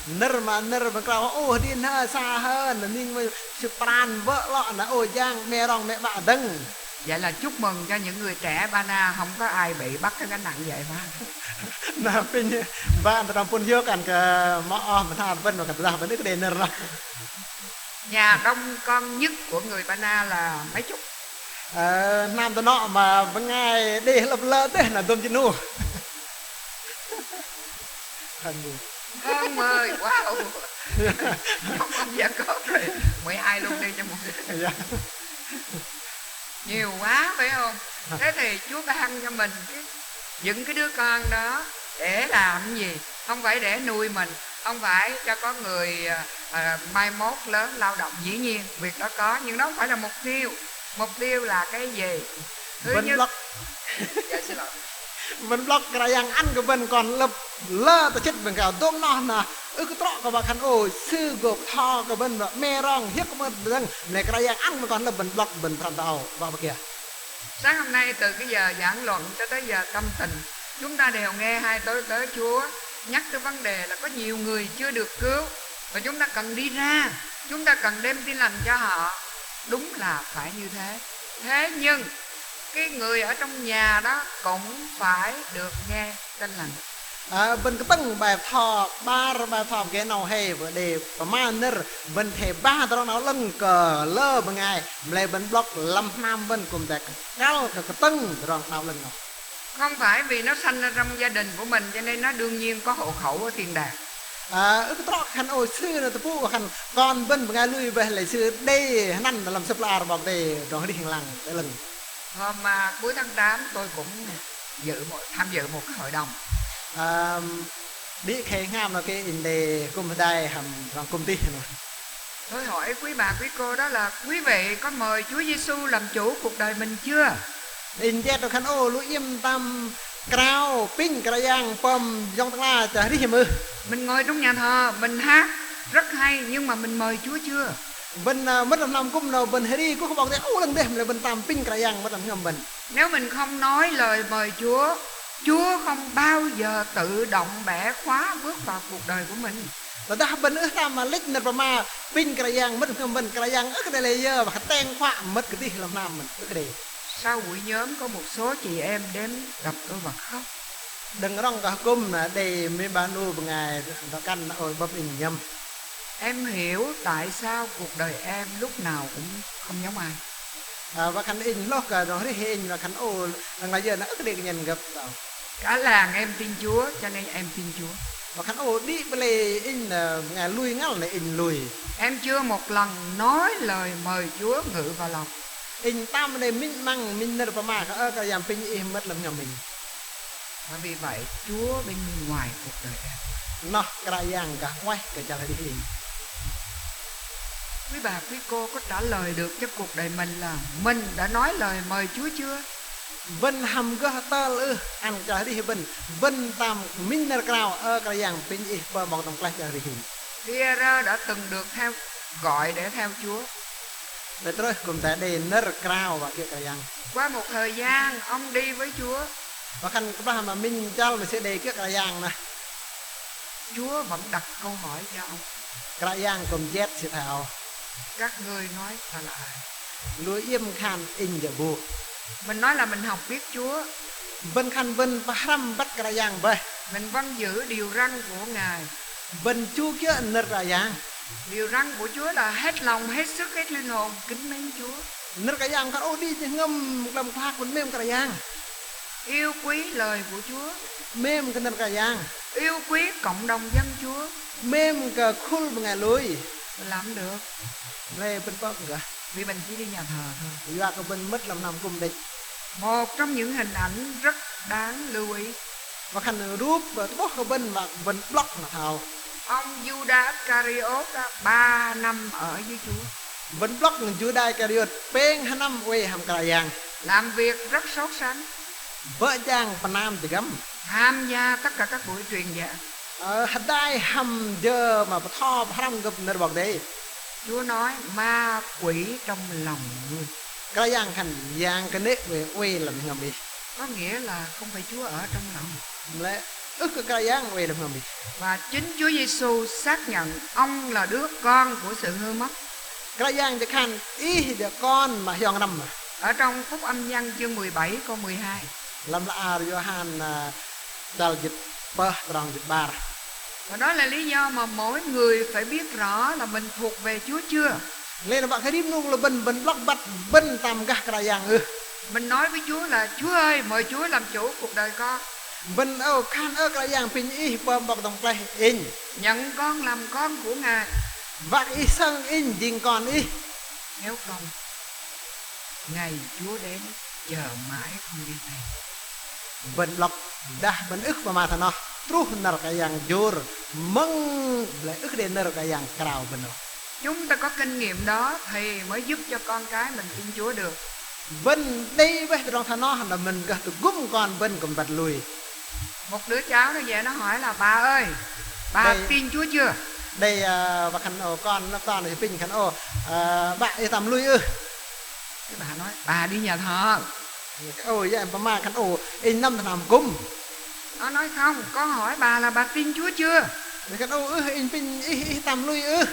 Nơ mà cao đi nó xa hơn là nính môi pran vợ lọ là giang mẹ rong mẹ bạ đừng. Vậy là chúc mừng cho những người trẻ Ba Na, không có ai bị bắt cái gánh nặng vậy mà. Nah, pin bạn trong phun hiệu cảnh cái mọ mà thà vân và cả ra vẫn cái đền nơ. Nhà đông con nhất của người Ba Na là mấy chục? Nam tao nọ mà vẫn ngày đi lập lơ thế là tôm chín nu. Con ơi, wow. Không dạ có rồi 12 luôn đi cho một người. Nhiều quá phải không? Thế thì Chúa ban cho mình những cái đứa con đó để làm gì? Không phải để nuôi mình, không phải cho có người mai mốt lớn lao động. Dĩ nhiên việc đó có, nhưng đó không phải là mục tiêu. Mục tiêu là cái gì? Thứ nhất dạ, xin lỗi. Vẫn block cái yang ăn của bên còn lập lơ ta chết bên cả tôm non nè cái trọ của bà khăn sư gộp thò của bên mẹ rong hiếp của bên rừng này cái yang ăn mà còn lập bên block bên thằng tàu vào kia. Sáng hôm nay từ cái giờ giảng luận cho tới giờ tâm tình, chúng ta đều nghe hai tới Chúa nhắc tới vấn đề là có nhiều người chưa được cứu và chúng ta cần đi ra, chúng ta cần đem tin lành cho họ. Đúng là phải như thế. Thế nhưng cái người ở trong nhà đó cũng phải được nghe tin lành. Bên cái tầng bài thọ ba bài thọ cái nào hay vừa để mà nơ bên thể ba tao nó lưng cờ lơ bằng ngày lại bên block 5 năm bên cùng đẹp cao cái tầng rồi nào lần nào. Không phải vì nó sanh ra trong gia đình của mình cho nên nó đương nhiên có hộ khẩu ở tiền đàng. Cái trọ khăn sư là tôi phụ khăn con bên bằng ngày lui về lại sư đây năn làm sập la bọc đây rồi đi hành lang cái lần. Hôm mà cuối tháng 8 tôi cũng tham dự một hội đồng. Đi khế ngam là cái in đề cùng đây hầm bằng công ty rồi. Tôi hỏi quý bà quý cô đó là quý vị có mời Chúa Giêsu làm chủ cuộc đời mình chưa? In jet rồi khăn ô lũ im tam Krao, pin, krayang, pom, dòng tăng la, chả đi hiểm ư. Mình ngồi trong nhà thờ, mình hát rất hay, nhưng mà mình mời Chúa chưa? Bên mất làm năm cũng nào bên heri cũng khôngบอกthế, ô lần đây là bên tam pin krayang mất làm ngầm bên. Nếu mình không nói lời mời Chúa, Chúa không bao giờ tự động bẻ khóa bước vào cuộc đời của mình. Và ta bên ư tam mà lít nợ mà pin krayang mất ngầm bên krayang ức cái layer và ten khoa mất cái gì làm nam mình ức cái này. Sau buổi nhóm có một số chị em đến gặp tôi và khóc. Đừng rong cả cung là đây mấy bạn nuôi bằng ngày nó căn ôi bắp in nhâm. Em hiểu tại sao cuộc đời em lúc nào cũng không giống ai. Và khăn in lóc cả nó thấy hình và khăn ô là giờ nó ức để nhận gặp đâu. Cả làng em tin Chúa cho nên em tin Chúa. Và khăn ô đi bê in ngày lui ngắt là in lùi. Em chưa một lần nói lời mời Chúa ngự vào lòng. In tam này mình mang mình nợ mà cái làm pin im mất làm nhà mình. Và vì vậy Chúa bên ngoài cuộc đời em. Nó cái dạng cả quay cái chẳng đi hình. Quý bà quý cô có trả lời được cho cuộc đời mình là mình đã nói lời mời Chúa chưa? Vân hầm cơ tơ ư ăn trả đi bên vân tam mình nợ cao cái dạng pin im và bằng đồng lại trả đi hình. Pierre đã từng được gọi để theo Chúa. Để rồi cùng ta đây nợ cao và kia cái dạng. Qua một thời gian ông đi với Chúa. Và khăn cái mà mình cho mình sẽ đề cái dạng này. Chúa vẫn đặt câu hỏi cho ông. Cái dạng cùng jet sẽ thảo. Các ngươi nói ta là ai? Lúa im khan in giờ buộc. Mình nói là mình học biết Chúa. Vân khăn vân và hâm bắt cái dạng vậy. Mình vẫn giữ điều răn của Ngài. Vân chú kia nợ cái dạng. Điều răn của Chúa là hết lòng, hết sức, hết linh hồn kính mến Chúa. Nợ cái dạng khăn ô đi ngâm làm khoa còn mềm cái dạng. Yêu quý lời của Chúa. Mềm cái nợ cái dạng. Yêu quý cộng đồng dân Chúa. Mềm cái khul bằng ngày lùi. Làm được. Về bên bác cả. Vì mình chỉ đi nhà thờ thôi. Và cái bên mất làm nằm cùng định. Một trong những hình ảnh rất đáng lưu ý. Và khăn rúp và bóc cái bên và bên block là thảo. Ông Judas Iscariot 3 năm ở với Chúa. Bên block người Chúa Đại Cariot bên 2 năm quay hàm cái dạng. Làm việc rất sốt sắng. Vợ chàng Pan Nam thì gắm. Tham gia tất cả các buổi truyền giảng. Hãy đại hầm giờ mà thọ hàm gặp nợ bọc đấy. Chúa nói ma quỷ trong lòng ngươi. Cái dạng khăn dạng cái nếp về quay làm ngầm đi. Có nghĩa là không phải Chúa ở trong lòng. Lẽ ức cái dạng quay làm ngầm đi. Và chính Chúa Giêsu xác nhận ông là đứa con của sự hư mất. Cái dạng cho khăn ý đứa con mà hiong năm mà. Ở trong Phúc Âm Văn chương 17 câu 12. Làm là Johan dal dịch bơ tròn dịch bar. Và đó là lý do mà mỗi người phải biết rõ là mình thuộc về Chúa chưa. Nên là bạn thấy điếm luôn là bên block bắt bên tam các cái dạng ư. Mình nói với Chúa là Chúa ơi, mời Chúa làm chủ cuộc đời con. Bên khan cái dạng pin ý bơm bọc đồng play in. Nhận con làm con của Ngài. Vạc ý sang in dình con ý. Nếu không, ngày Chúa đến chờ mãi không đi này. Bên block dah bên ức mà thà nó. Truh nợ cái dạng dồn măng lại ức để nợ cái dạng crowd bên nó. Chúng ta có kinh nghiệm đó thì mới giúp cho con cái mình tin Chúa được. Bên đây với trong thà nó là mình có được gum con bên cầm bật lùi. Một đứa cháu nó về nó hỏi là bà ơi, bà đây, tin Chúa chưa? Đây và khăn con nó con thì pin khăn bạn đi tầm lui ư. Cái bà nói bà đi nhà thờ. Ôi em mà khăn in năm thằng làm cung. Nó nói không, con hỏi bà là bà tin Chúa chưa? Khăn in pin tầm lui ư.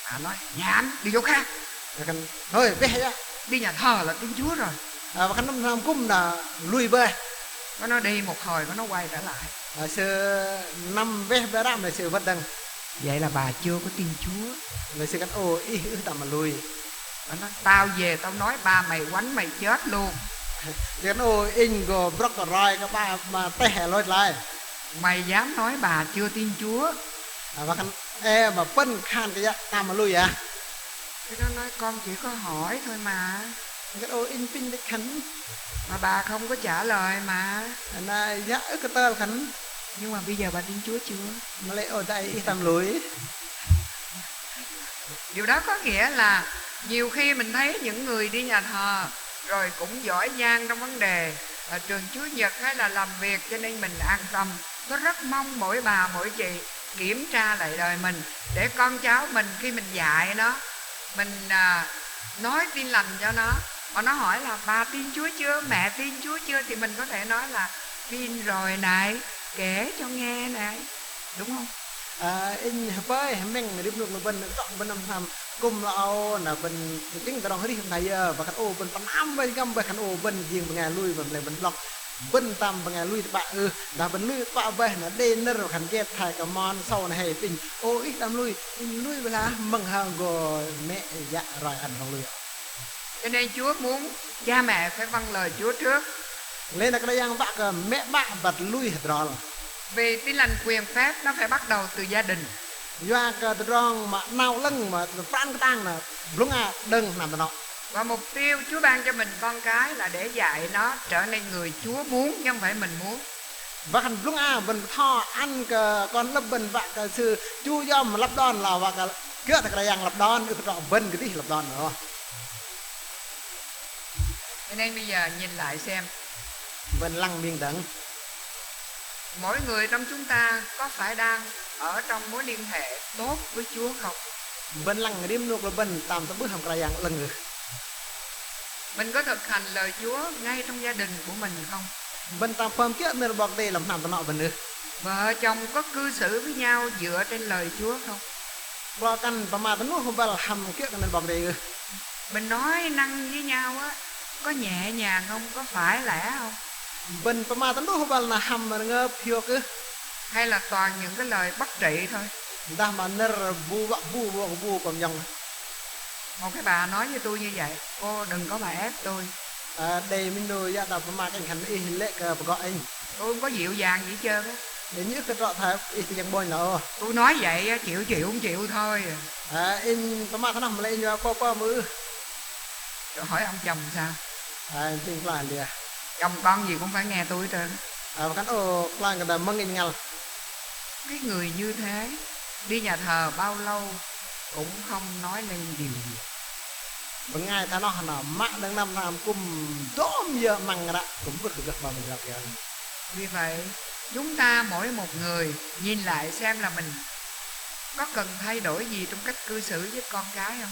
Bà nói nhảm đi chỗ khác. Khăn thôi bé ra. Đi nhà thờ là tin Chúa rồi. Và khăn năm làm cung là lui bơi. Nó đi một hồi nó quay trở lại. Sơ năm bé bé đam là sự vật đằng. Vậy là bà chưa có tin Chúa. Là sự khăn tầm mà lui. Nó nói tao về tao nói ba mày quánh mày chết luôn. Khăn in go brock rồi các ba mà té hè lôi lại. Mày dám nói bà chưa tin Chúa. Và khăn mà phân khan cái tầm mà lui à. Cái đó nói con chỉ có hỏi thôi mà. cái ô in pin cái khánh Mà bà không có trả lời mà. na dạ cái tơ khánh Nhưng mà bây giờ bà tin Chúa chưa? mà lại ở đây tầm lối Điều đó có nghĩa là nhiều khi mình thấy những người đi nhà thờ rồi cũng giỏi giang trong vấn đề trường Chúa Nhật hay là làm việc, cho nên mình an tâm. Tôi rất mong mỗi bà mỗi chị kiểm tra lại đời mình, để con cháu mình khi mình dạy nó, mình nói tin lành cho nó, mà nó hỏi là bà tin Chúa chưa, mẹ tin Chúa chưa, thì mình có thể nói là tin rồi này, kể cho nghe này, đúng không? in với mình đi được bên bên năm tham cùng là ô là bên chính cái đồng hết hôm nay và khán ô bên pan am bên găm bên khán ô bên riêng bên ngày lui bên lại bên lọc bên tam bên ngày lui bạn là bên lui bạn về là đen nó rồi khán ghét thay cả món sau này hay tình ô ít làm lui bên là mừng hàng rồi mẹ dạ rồi ăn bằng lui. Cho nên Chúa muốn cha mẹ phải vâng lời Chúa trước. Lên là cái đang bạc mẹ bạn bật lui hết rồi. Vì tin lành quyền phép nó phải bắt đầu từ gia đình. Do cái rong mà nào lưng mà phán cái tang là lúc đừng làm nó. Và mục tiêu Chúa ban cho mình con cái là để dạy nó trở nên người Chúa muốn, chứ không phải mình muốn. Và hành lúc mình thọ ăn con lớp bình vạ cái sư chú do mà lắp đòn là và cái kia là yang lắp đòn cái trọ vân cái đi lắp đòn nữa. Cho nên bây giờ nhìn lại xem, Vân lăng miên đắng. mỗi người trong chúng ta có phải đang ở trong mối liên hệ tốt với Chúa không? Vân lăng đêm nuộc là vân tạm tập bước hầm cái yang lần người. Mình có thực hành lời Chúa ngay trong gia đình của mình không? Vân tạm phẩm kia nên bọc đây làm tạm nọ vân nữa. Vợ chồng có cư xử với nhau dựa trên lời Chúa không? Lo căn và mà tấn không phải là hầm kia nên bọc đây. Mình nói năng với nhau á, có nhẹ nhàng không? Có phải lẽ không? Vân và mà tấn không phải là hầm mà ngơ phiêu cứ. Hay là toàn những cái lời bất trị thôi? Da mà nơ bu còn dòng. Một cái bà nói với tôi như vậy, cô đừng có mà ép tôi. Đây mình đôi ra đọc mà cảnh hành y lệ gọi anh. Tôi không có dịu dàng gì hết trơn á. Để như cái trọ thái y thì chẳng bôi nào. Tôi nói vậy á, chịu không chịu thôi. In mà thằng nào mà lên qua mưa. Rồi hỏi ông chồng sao? Tình là lìa. Chồng con gì cũng phải nghe tôi hết trơn. Cái ô là người ta mong in ngալ. Cái người như thế đi nhà thờ bao lâu cũng không nói lên điều gì. Bằng ngày ta nói là mắc đang năm làm cùng tóm giờ măng ra cũng có được vào mình gặp kìa. Vì vậy chúng ta mỗi một người nhìn lại xem là mình có cần thay đổi gì trong cách cư xử với con cái không?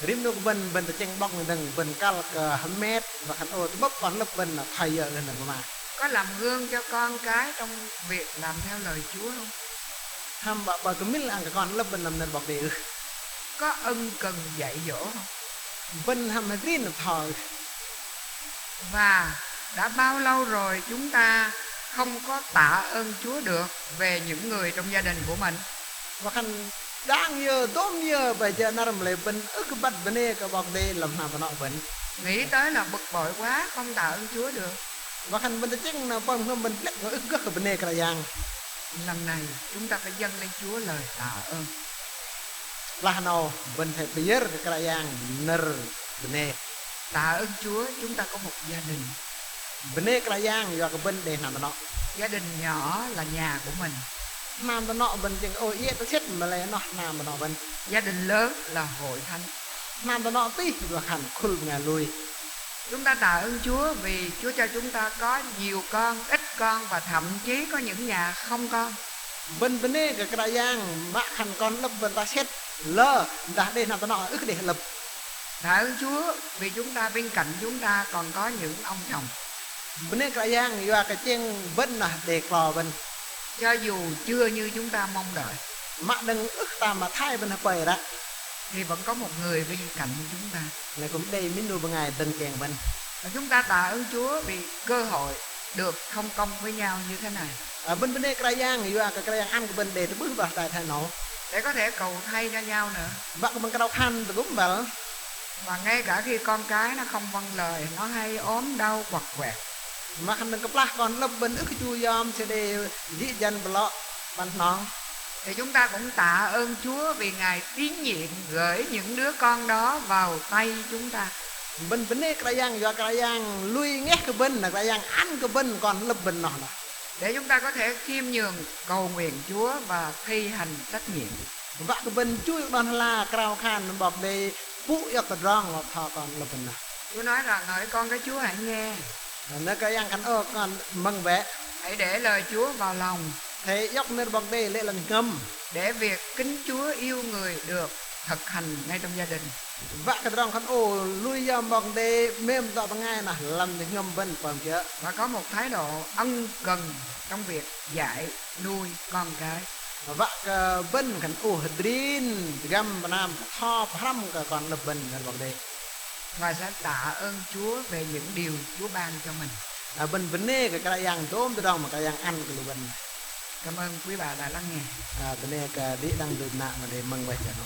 Rim nó bên ta tranh bóc người đừng bên cao là hẳn mét và khăn ô bốc còn lớp bên là thầy giờ lên mà. Có làm gương cho con cái trong việc làm theo lời Chúa không? Hàm bà cứ biết là ăn cái con lớp bên làm nên bọc địa. Có ân cần dạy dỗ không? Bên hàm riêng là thờ. Và đã bao lâu rồi chúng ta không có tạ ơn Chúa được về những người trong gia đình của mình? Và khăn đang nhờ tóm nhờ bây giờ nó làm lại bên ức bắt bên đây cái bọc đây làm nào mà nọ bên. Nghĩ tới là bực bội quá, không tạ ơn Chúa được. Và khăn bên ta chắc là bông không bên lệch ức gất ở bên đây cái giang. Lần này chúng ta phải dâng lên Chúa lời tạ ơn. Là nào bên thầy bây giờ cái giang nở bên đây. Tạ ơn Chúa chúng ta có một gia đình. Bên đây cái giang do cái bên đây nào mà nọ. Gia đình nhỏ là nhà của mình. Nam mà nọ bên chừng ôi yết nó chết mà lấy nó nam mà nọ bên. Gia đình lớn là hội thánh. Nam mà nọ tí và khăn khul ngà lui. Chúng ta tạ ơn Chúa vì Chúa cho chúng ta có nhiều con, ít con và thậm chí có những nhà không con. Bên đây cái giang mạ khăn con lớp bên ta chết lơ đã đây nam mà nọ ức để lập. Tạ ơn Chúa vì chúng ta bên cạnh chúng ta còn có những ông chồng. Bên đây cái giang do cái chiên vẫn là để cò bên. Cho dù chưa như chúng ta mong đợi, Mạ đừng ức ta mà thay bên hấp bày đó. thì vẫn có một người bên cạnh chúng ta. Này cũng đây mình nuôi bằng ngày từng kèn bên. Và chúng ta tạ ơn Chúa vì cơ hội được thông công với nhau như thế này. Bên đây cái giang do cái giang ăn của bên để bước vào tại thay nổ. Để có thể cầu thay cho nhau nữa. Bác bên cái đau khăn thì cũng vào. Và ngay cả khi con cái nó không vâng lời, nó hay ốm đau quặt quẹt, Mà khăn đừng có plá con lớp bên ức chu yom sẽ để dĩ dân bà lọ bàn nón. thì chúng ta cũng tạ ơn Chúa vì Ngài tín nhiệm gửi những đứa con đó vào tay chúng ta. bên bên này cái yang do cái yang lui nghe cái bên là cái yang ăn cái bên còn lập bên nọ. Để chúng ta có thể khiêm nhường cầu nguyện Chúa và thi hành trách nhiệm. Và cái bên chui đòn la cao khan bọc đây phụ yêu cái rong là thọ còn lập bên nọ. Chúa nói rằng hỡi con cái Chúa hãy nghe. Nó cái yang ăn còn măng vẽ. Hãy để lời Chúa vào lòng. Thế dốc nên bọc đây lệ lần ngâm. Để việc kính Chúa yêu người được thực hành ngay trong gia đình. Và cái rong khăn ô lui ra bọc đây mềm tạo bằng ngay nè làm được ngâm bên còn chưa. Và có một thái độ ân cần trong việc dạy nuôi con cái. Và cái bên khăn ô hydrin găm nam thọ phăm cái còn lập bên bọc đây. Và sẽ tạ ơn Chúa về những điều Chúa ban cho mình. Bên bên này cái yang tôm từ đâu mà cái yang ăn cái bên. Cảm ơn quý bà đã lắng nghe. Bên này cái đi đang được nạ mà để mừng vậy cho nó.